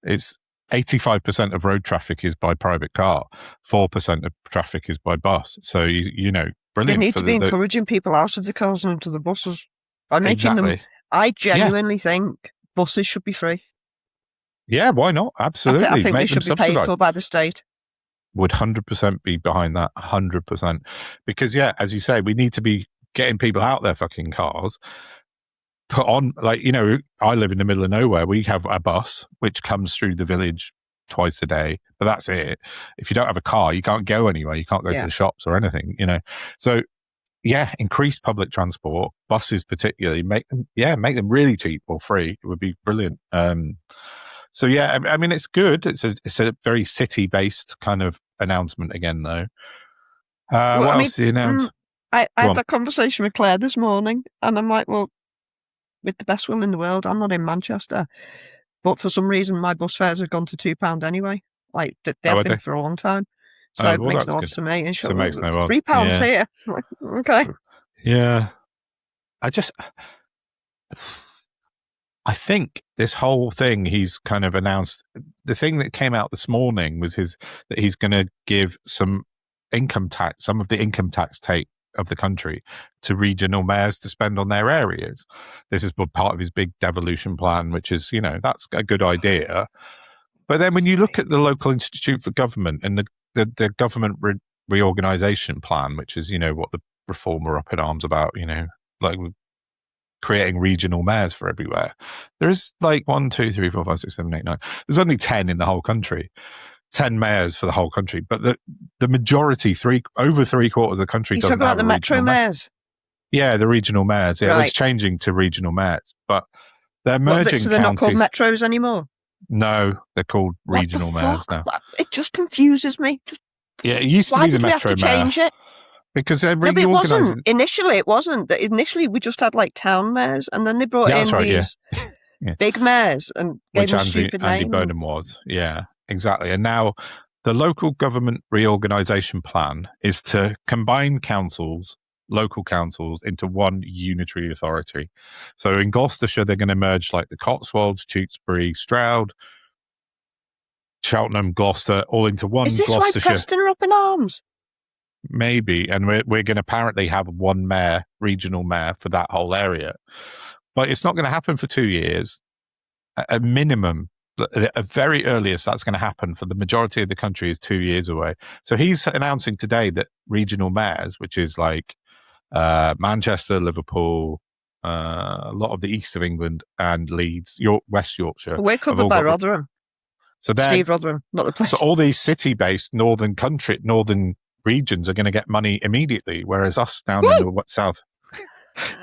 It's 85% of road traffic is by private car, 4% of traffic is by bus. So, brilliant. They need to be encouraging people out of the cars and into the buses by making them I genuinely think buses should be free. Yeah, why not? Absolutely. I think Make they should be paid for by the state. Would 100% be behind that, 100%. Because, yeah, as you say, we need to be getting people out their fucking cars. Put on, like, you know, I live in the middle of nowhere. We have a bus which comes through the village twice a day, but that's it. If you don't have a car, you can't go anywhere. You can't go to the shops or anything, you know. So, yeah, increase public transport, buses particularly, make them really cheap or free. It would be brilliant. So yeah, I mean, it's good. It's a very city-based kind of announcement again, though. What else did he announce? I had that conversation with Claire this morning, and I'm like, well, with the best will in the world, I'm not in Manchester, but for some reason my bus fares have gone to £2 anyway. Like they have been for a long time, so it makes no odds to me. And so it makes no odds. £3 here. Like, okay. Yeah, I think this whole thing he's kind of announced, the thing that came out this morning was that he's going to give some of the income tax take of the country to regional mayors to spend on their areas. This is part of his big devolution plan, which is, you know, that's a good idea. But then when you look at the local institute for government and the government reorganisation plan, which is, you know, what the Reform are up in arms about, you know, like creating regional mayors for everywhere. There is like 1, 2, 3, 4, 5, 6, 7, 8, 9. There's only 10 in the whole country. 10 mayors for the whole country, but the majority, over 3/4 of the country doesn't have about the metro mayors. Yeah, the regional mayors. Yeah, it's changing to regional mayors, but they're merging. So they're not called metros anymore. No, they're called regional mayors now. It just confuses me. It used to be the metro mayor. Why did we have to change it? Because they're reorganizing. It wasn't. Initially, it wasn't. Initially, we just had like town mayors, and then they brought in these big mayors and gave them stupid names. Andy Burnham was, yeah. Exactly. And now the local government reorganisation plan is to combine local councils into one unitary authority. So in Gloucestershire, they're going to merge like the Cotswolds, Tewkesbury, Stroud, Cheltenham, Gloucester, all into one. Is this why Preston are up in arms? Maybe. And we're going to apparently have one mayor, regional mayor for that whole area. But it's not going to happen for 2 years. A minimum. At very earliest that's going to happen for the majority of the country is 2 years away. So he's announcing today that regional mayors, which is like Manchester, Liverpool, a lot of the east of England and Leeds, West Yorkshire. We're covered by Rotherham. So Steve Rotherham, not the place. So all these city-based northern regions are going to get money immediately, whereas us down in the south.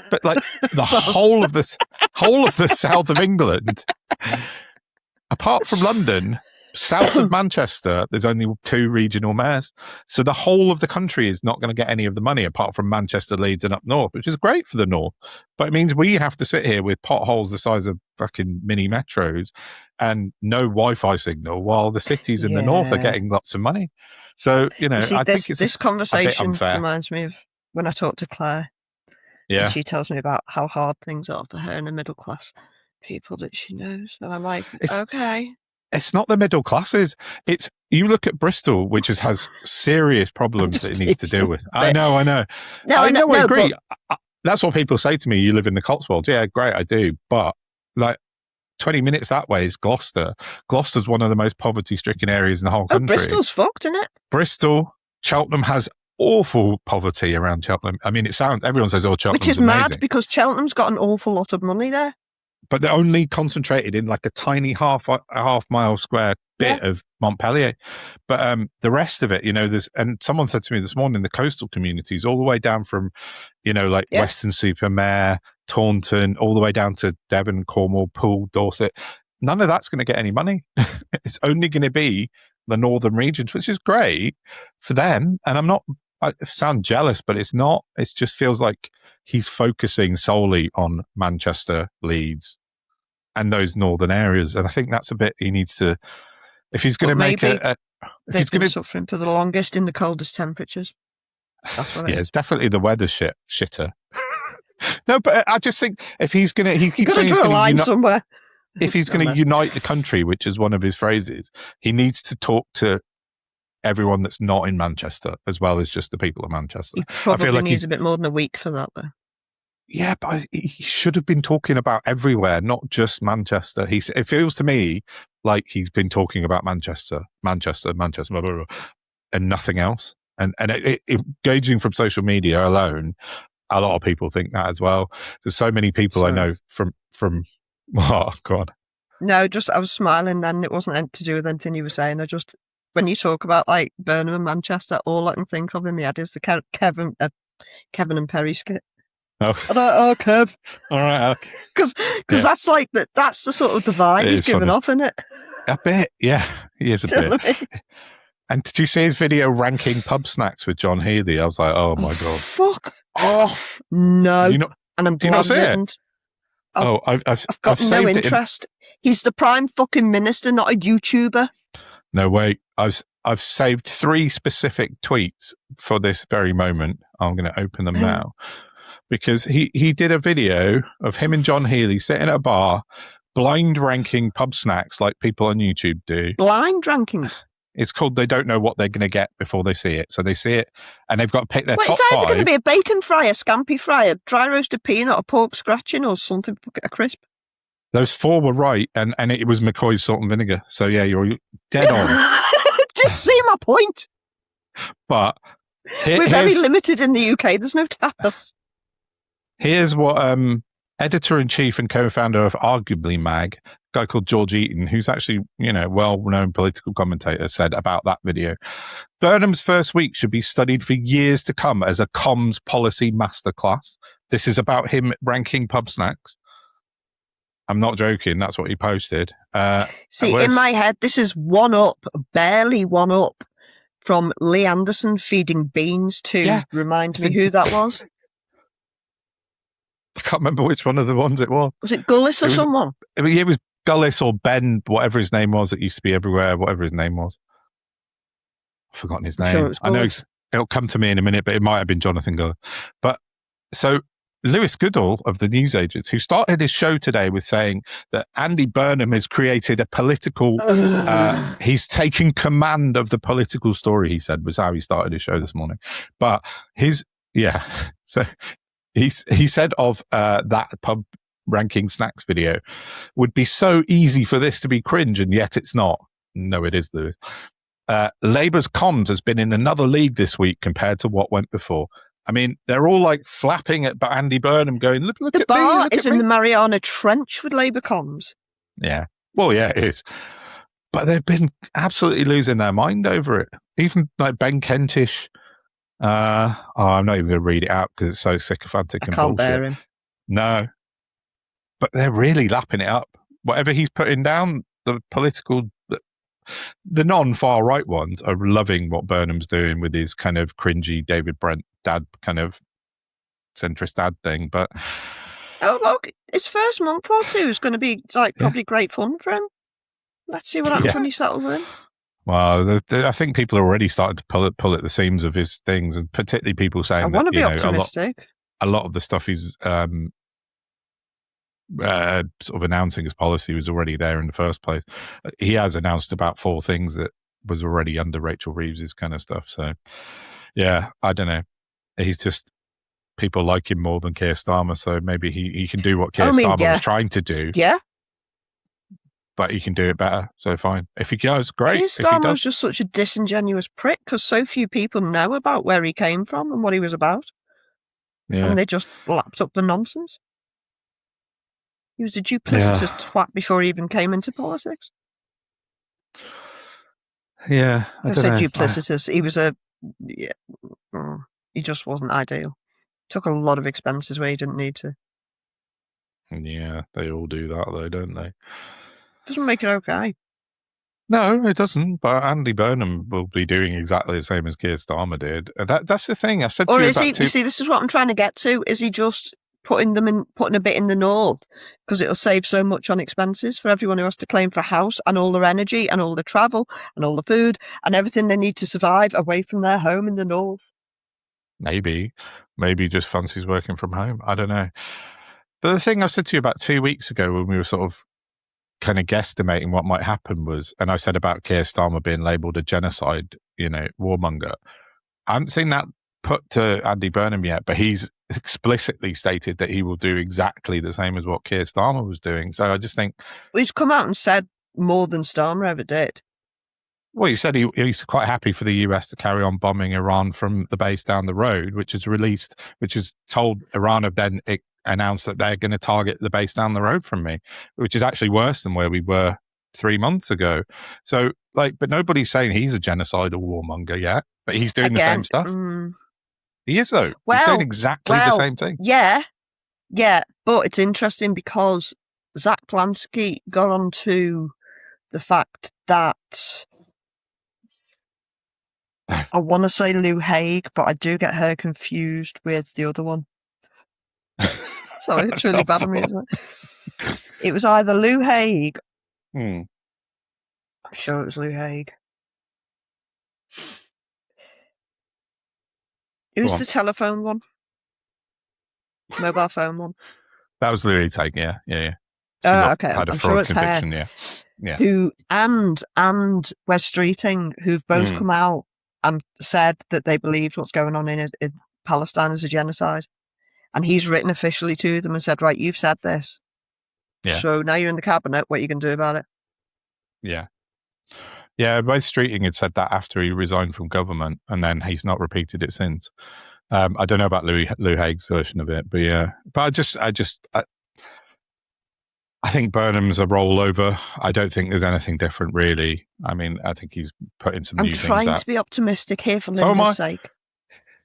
But like the whole of the south of England. Apart from London, south of Manchester, there's only 2 regional mayors. So the whole of the country is not going to get any of the money apart from Manchester, Leeds and up north, which is great for the north. But it means we have to sit here with potholes the size of fucking mini metros and no Wi-Fi signal while the cities in the north are getting lots of money. So, you know, I think it's this conversation reminds me of when I talked to Claire. Yeah. And she tells me about how hard things are for her in the middle class people that she knows, and I'm like, okay. It's not the middle classes. It's, you look at Bristol, which has serious problems that it needs to deal with. I know. I agree. But that's what people say to me. You live in the Cotswolds. Yeah, great, I do. But like 20 minutes that way is Gloucester. Gloucester's one of the most poverty-stricken areas in the whole country. Bristol's fucked, isn't it? Bristol, Cheltenham has awful poverty around Cheltenham. I mean, everyone says, oh, Cheltenham's which is amazing. Mad because Cheltenham's got an awful lot of money there. But they're only concentrated in like a tiny half mile square bit of Montpellier. But the rest of it, you know, and someone said to me this morning, the coastal communities all the way down from, you know, like Weston-super-Mare, Taunton, all the way down to Devon, Cornwall, Poole, Dorset. None of that's going to get any money. It's only going to be the northern regions, which is great for them. And I sound jealous, but it's not. It just feels like he's focusing solely on Manchester, Leeds, and those northern areas. And I think that's a bit he needs to, if he's going to make a if he's going to suffering for the longest in the coldest temperatures. That's what it is. Definitely the weather shitter. No, but I just think if he's going to, he keeps saying he's going to line somewhere. If he's going to unite the country, which is one of his phrases, he needs to talk to everyone that's not in Manchester as well as just the people of Manchester. He probably needs a bit more than a week for that, though. Yeah, but he should have been talking about everywhere, not just Manchester. It feels to me like he's been talking about Manchester, blah, blah, blah, and nothing else. And engaging from social media alone, a lot of people think that as well. There's so many people I know from what? Go on. No, I was smiling then. It wasn't to do with anything you were saying. When you talk about like Burnham and Manchester, all I can think of in my head is the Kevin and Perry skit. Oh, Kev. All right, okay. Because that's like that's the sort of the vibe he's giving off, isn't it? A bit, yeah. He is a bit. And did you see his video ranking pub snacks with John Healy? I was like, oh my God. Fuck off. No. And I'm glad I didn't. I've got no interest. He's the prime fucking minister, not a YouTuber. No way. I've saved 3 specific tweets for this very moment. I'm going to open them now. Because he did a video of him and John Healy sitting at a bar, blind ranking pub snacks like people on YouTube do. Blind ranking? It's called They Don't Know What They're Going to Get Before They See It. So they see it, and they've got to pick their top 5. It's either going to be a bacon fry, a scampi fry, a dry roasted peanut, a pork scratching, or something, a crisp. Those 4 were right, and it was McCoy's salt and vinegar. So yeah, you're dead on. Just see my point. But we're very limited in the UK. There's no tapas. Here's what editor-in-chief and co-founder of Arguably Mag, a guy called George Eaton, who's actually, well-known political commentator, said about that video. Burnham's first week should be studied for years to come as a comms policy masterclass. This is about him ranking pub snacks. I'm not joking. That's what he posted. In my head, this is barely one up from Lee Anderson feeding beans to remind me who that was. I can't remember which one of the ones it was. Was it Gullis or someone? It was Gullis or Ben, whatever his name was. It used to be everywhere, whatever his name was. I've forgotten his name. Sure, I know it'll come to me in a minute, but it might have been Jonathan Gullis. But so Lewis Goodall of the newsagents, who started his show today with saying that Andy Burnham has created a political, he's taken command of the political story, he said, was how he started his show this morning. But so he said of that pub ranking snacks video would be so easy for this to be cringe, and yet it's not. No, it is, Lewis. Labour's comms has been in another league this week compared to what went before. I mean, they're all like flapping at Andy Burnham going, look at me. The bar is in the Mariana Trench with Labour comms. Yeah. Well, yeah, it is. But they've been absolutely losing their mind over it. Even like Ben Kentish. I'm not even going to read it out because it's so sycophantic and bullshit. I can't bear him. No. But they're really lapping it up. Whatever he's putting down, the non-far right ones are loving what Burnham's doing with his kind of cringy David Brent dad kind of centrist dad thing. But look, his first month or 2 is going to be probably great fun for him. Let's see what happens when he settles in. Well, I think people are already starting to pull at the seams of his things, and particularly people saying I want to be optimistic. A lot of the stuff he's sort of announcing as policy was already there in the first place. He has announced about 4 things that was already under Rachel Reeves's kind of stuff. So, yeah, I don't know. He's just, people like him more than Keir Starmer, so maybe he can do what Keir Starmer was trying to do. Yeah. But he can do it better, so fine. If he does, great. Keir Starmer was just such a disingenuous prick because so few people know about where he came from and what he was about. Yeah. And they just lapped up the nonsense. He was a duplicitous twat before he even came into politics. Yeah, I said duplicitous. He was he just wasn't ideal. Took a lot of expenses where he didn't need to. Yeah, they all do that though, don't they? Doesn't make it okay. No, it doesn't. But Andy Burnham will be doing exactly the same as Keir Starmer did. That's the thing. I said to you about you see, this is what I'm trying to get to. Is he just putting a bit in the north because it'll save so much on expenses for everyone who has to claim for a house and all their energy and all the travel and all the food and everything they need to survive away from their home in the north? Maybe just fancies working from home. I don't know. But the thing I said to you about 2 weeks ago when we were sort of kind of guesstimating what might happen was, and I said about Keir Starmer being labelled a genocide, warmonger. I haven't seen that put to Andy Burnham yet, but he's explicitly stated that he will do exactly the same as what Keir Starmer was doing. So I just think... Well, he's come out and said more than Starmer ever did. Well, he said he's quite happy for the US to carry on bombing Iran from the base down the road, which has told Iran have then announced that they're going to target the base down the road from me, which is actually worse than where we were 3 months ago. So, but nobody's saying he's a genocidal warmonger yet, but he's doing the same stuff. He is, though. He's doing exactly the same thing. Yeah, but it's interesting because Zach Plansky got onto the fact that I want to say Lou Haig, but I do get her confused with the other one. Sorry, it's really bad of me, isn't it? It was either Lou Haig. I'm sure it was Lou Haig. It was the telephone one. Mobile phone one. That was Louis Haig, yeah. Okay. Had a I'm fraud sure it's conviction, her. Yeah. Who and Wes Streeting, who've both come out and said that they believed what's going on in Palestine is a genocide. And he's written officially to them and said, right, you've said this. Yeah. So now you're in the cabinet, what are you going to do about it? Yeah. Yeah, Wes Streeting had said that after he resigned from government, and then he's not repeated it since. I don't know about Lou Haig's version of it, but yeah. But I think Burnham's a rollover. I don't think there's anything different, really. I mean, I think he's putting some new things out. I'm trying to be optimistic here for Linda's sake.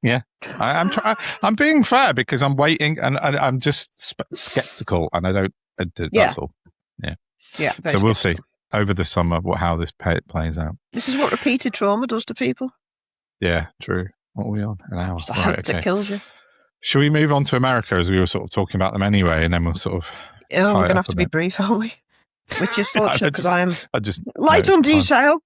Yeah, I'm being fair because I'm waiting, and I'm just skeptical, and I don't. That's all. Yeah. Yeah. So we'll see over the summer how this plays out. This is what repeated trauma does to people. Yeah, true. What are we on? An hour. Just a hope that kills you. Should we move on to America, as we were sort of talking about them anyway, and then we'll sort of... Oh, we're going to have to be brief, aren't we? Which is fortunate because I am light on detail.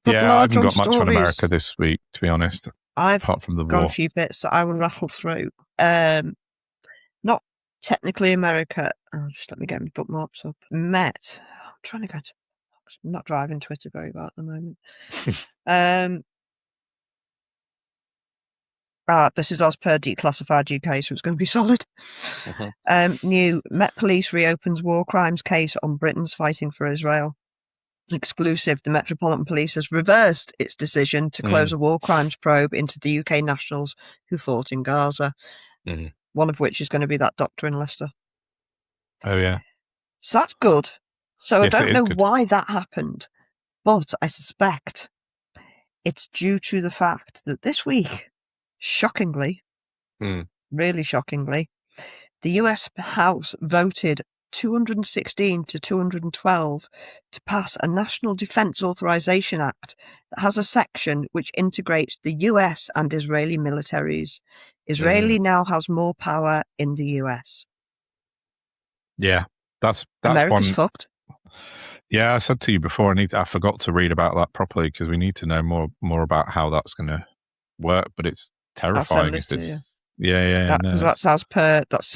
Yeah, I haven't got much on America this week, to be honest. Apart from the war. A few bits that I will rattle through. Not technically America. Oh, just let me get my bookmarks up. I'm trying to go to... I'm not driving Twitter very well at the moment. This is as per Declassified UK, so it's going to be solid. New Met Police reopens war crimes case on Britain's fighting for Israel. Exclusive, the Metropolitan Police has reversed its decision to close a war crimes probe into the UK nationals who fought in Gaza. One of which is going to be that doctor in Leicester. Oh, yeah. So that's good. So yes, I don't know why that happened, but I suspect it's due to the fact that this week, shockingly, really shockingly, the US House voted 216 to 212 to pass a National Defense Authorization Act that has a section which integrates the US and Israeli militaries. Israeli now has more power in the US. Yeah, that's America's fucked. Yeah, I said to you before, I forgot to read about that properly because we need to know more about how that's going to work. But it's terrifying. That's the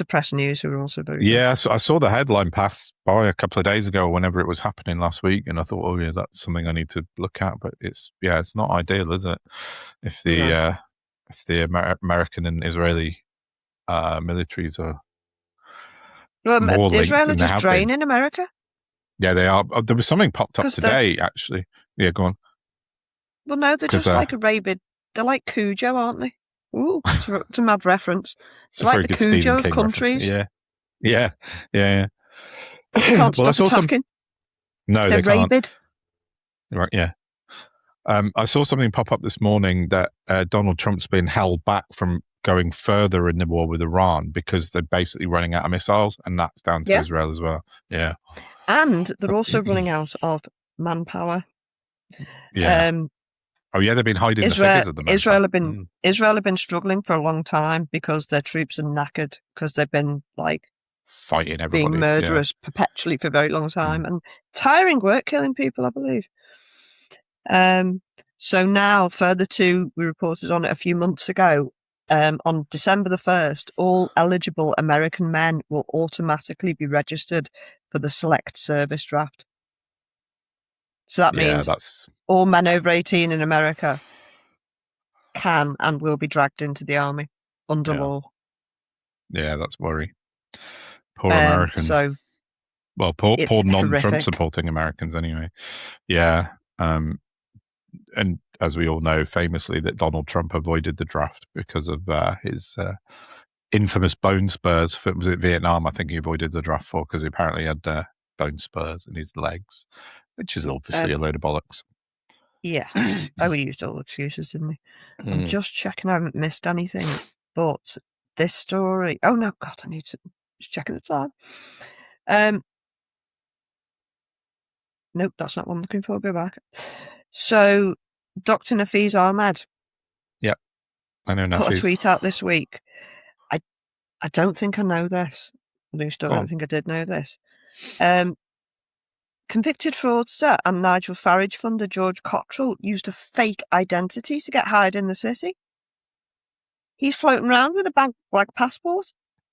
press news. Who are also very good. So I saw the headline pass by a couple of days ago, whenever it was happening last week, and I thought, oh yeah, that's something I need to look at. But it's not ideal, is it? If the American and Israeli militaries are more Israel are linked just draining America. Yeah, they are. There was something popped up today, actually. Yeah, go on. Well, no, they're just like a rabid. They're like Cujo, aren't they? Ooh, it's a mad reference. It's like the Cujo of countries. Yeah. They can't stop attacking. No, they're they can't. Rabid. Right, yeah. I saw something pop up this morning that Donald Trump's been held back from going further in the war with Iran because they're basically running out of missiles, and that's down to Israel as well. Yeah. And they're also running out of manpower. Yeah. They've been hiding the figures of the manpower. Israel have been struggling for a long time because their troops are knackered because they've been fighting everybody, being murderous perpetually for a very long time and tiring work, killing people, I believe. So now, further to, we reported on it a few months ago, on December the 1st, all eligible American men will automatically be registered for the Select Service Draft. So that means all men over 18 in America can and will be dragged into the army under law. Yeah, that's worry. Poor Americans. So, well, poor non-Trump horrific. supporting Americans anyway. Yeah. And as we all know, famously, that Donald Trump avoided the draft because of his infamous bone spurs. Was it Vietnam? I think he avoided the draft for because he apparently had bone spurs in his legs, which is obviously a load of bollocks. Yeah. We used all excuses, didn't we? I'm just checking I haven't missed anything. But this story... Oh, no, God, I need to just check at the time. Nope, that's not what I'm looking for. Go back. So, Dr. Nafeez Ahmed. Yep, I know Nafeez. Put a tweet out this week. I don't think I know this. At least I don't think I did know this. Convicted fraudster and Nigel Farage funder George Cottrell used a fake identity to get hired in the city. He's floating around with a black passport.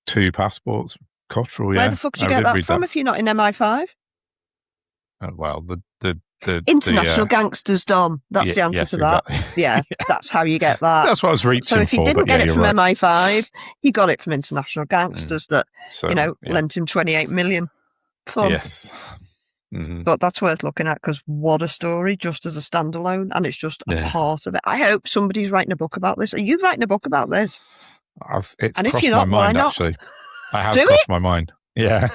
2 passports. Cottrell, yeah. Where the fuck did you get that from if you're not in MI5? Well, the international gangsters, Dom. That's the answer to that. Exactly. Yeah, that's how you get that. That's what I was reaching for. So if he didn't get it from MI5, he got it from international gangsters that, lent him 28 million. Fun. Yes. Mm-hmm. But that's worth looking at because what a story just as a standalone, and it's just a part of it. I hope somebody's writing a book about this. Are you writing a book about this? It's crossed my mind, actually. I have crossed my mind. Yeah.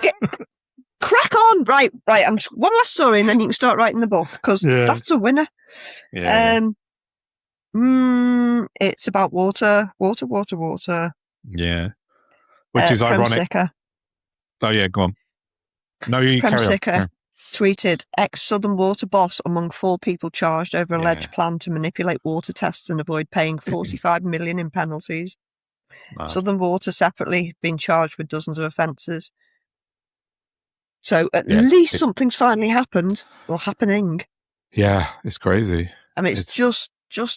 Crack on. Right. One last story and then you can start writing the book because that's a winner. Yeah. It's about water. Yeah. Which is ironic. Oh, yeah, go on. No, you carry on. Tweeted, ex-Southern Water boss among 4 people charged over alleged plan to manipulate water tests and avoid paying 45 million in penalties. Wow. Southern Water separately been charged with dozens of offences. So at least something's finally happened or happening. Yeah, it's crazy. I mean, it's just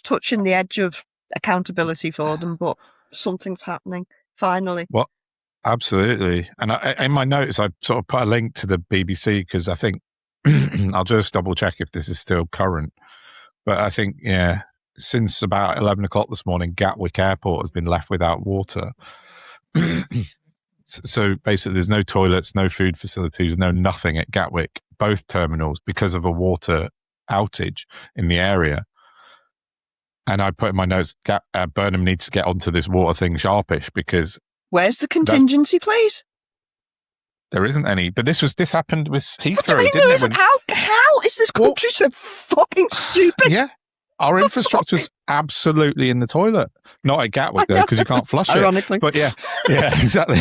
touching the edge of accountability for them, but something's happening finally. Well, absolutely. And in my notes, I sort of put a link to the BBC because I think I'll just double check if this is still current. But I think, since about 11 o'clock this morning, Gatwick Airport has been left without water. So basically, there's no toilets, no food facilities, no nothing at Gatwick, both terminals, because of a water outage in the area. And I put in my notes, Burnham needs to get onto this water thing sharpish because... Where's the contingency, please? There isn't any. But this happened with Heathrow, didn't it? How is this country so fucking stupid? Yeah. Our infrastructure's absolutely in the toilet. Not at Gatwick, though, because you can't flush Ironically. it. But yeah, exactly.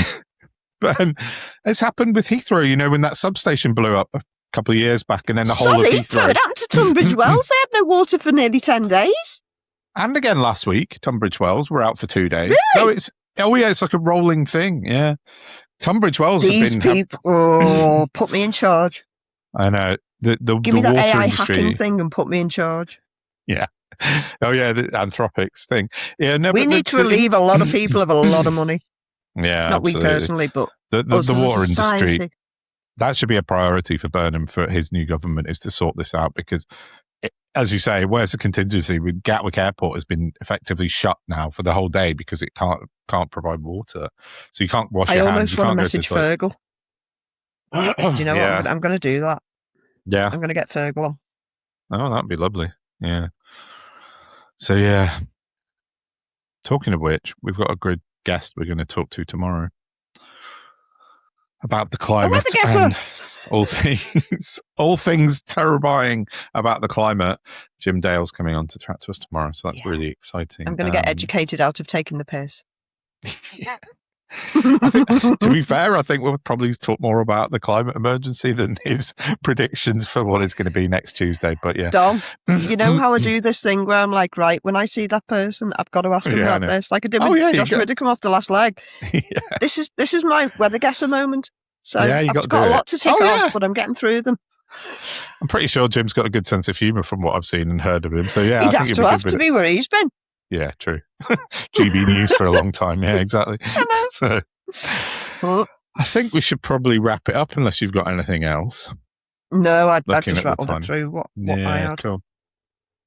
But it's happened with Heathrow, when that substation blew up a couple of years back, and then the whole of Heathrow... It happened to Tunbridge Wells. They had no water for nearly 10 days. And again last week, Tunbridge Wells were out for 2 days. Really? No, it's like a rolling thing, yeah. Tunbridge Wells These have been... people, put me in charge. I know. Give me that water AI industry, hacking thing and put me in charge. Yeah. Oh, yeah, the Anthropics thing. Yeah, no, we need to relieve a lot of people of a lot of money. Yeah, not absolutely. we personally, but the water society. industry. That should be a priority for Burnham, for his new government, is to sort this out because, as you say, where's the contingency? With Gatwick Airport has been effectively shut now for the whole day because it can't provide water, so you can't wash your hands. I almost want to message Fergal. Do you know what? I'm going to do that. Yeah, I'm going to get Fergal on. Oh, that'd be lovely. Yeah. So yeah. Talking of which, we've got a good guest we're going to talk to tomorrow about the climate and all things terrifying about the climate. Jim Dale's coming on to chat to us tomorrow, so that's really exciting. I'm going to get educated out of taking the piss. Yeah. To be fair, I think we'll probably talk more about the climate emergency than his predictions for what it's going to be next Tuesday. But yeah, Dom, you know how I do this thing where I'm like, right, when I see that person, I've got to ask him about this, like I did with Josh Widdicombe off the last leg. This is my weather guesser moment. So I've got a lot to tick off, but I'm getting through them. I'm pretty sure Jim's got a good sense of humour from what I've seen and heard of him. So yeah, he'd have to be where he's been. Yeah, true. GB News for a long time. Yeah, exactly. So I think we should probably wrap it up unless you've got anything else. No, I've just rattled it through what I had. Cool.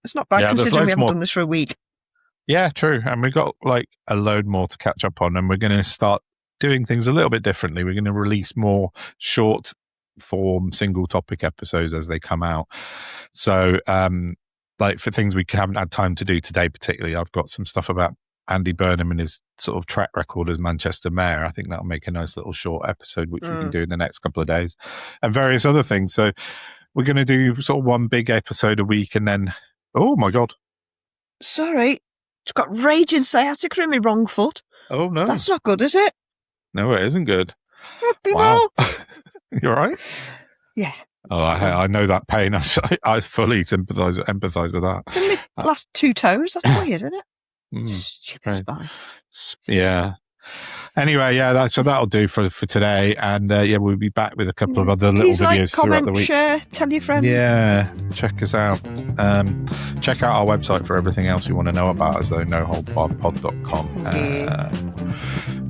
It's not bad considering we haven't done this for a week. Yeah, true. And we've got like a load more to catch up on, and we're going to start doing things a little bit differently. We're going to release more short form single topic episodes as they come out. So, like for things we haven't had time to do today, particularly, I've got some stuff about Andy Burnham and his sort of track record as Manchester Mayor. I think that'll make a nice little short episode, which we can do in the next couple of days, and various other things. So we're going to do sort of one big episode a week, and then, oh my God. Sorry, it's got raging sciatica in my wrong foot. Oh no. That's not good, is it? No, it isn't good. Wow. You're right? Yeah. Oh, I know that pain. I fully empathize with that. It's in my last 2 toes. That's weird, isn't it? Stupid spine. Yeah. Anyway, yeah, so that'll do for today. And yeah, we'll be back with a couple of other little videos throughout the week. Share, tell your friends. Yeah, check us out. Check out our website for everything else you want to know about us, though, noholdbarredpod.com.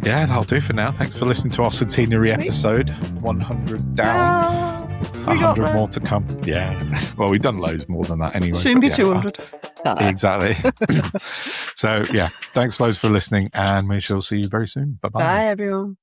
Yeah, that'll do for now. Thanks for listening to our centenary episode. 100 down. 100 more to come. Yeah. Well, we've done loads more than that anyway. Soon be 200. Exactly. So, yeah, thanks loads for listening, and we shall see you very soon. Bye-bye. Bye, everyone.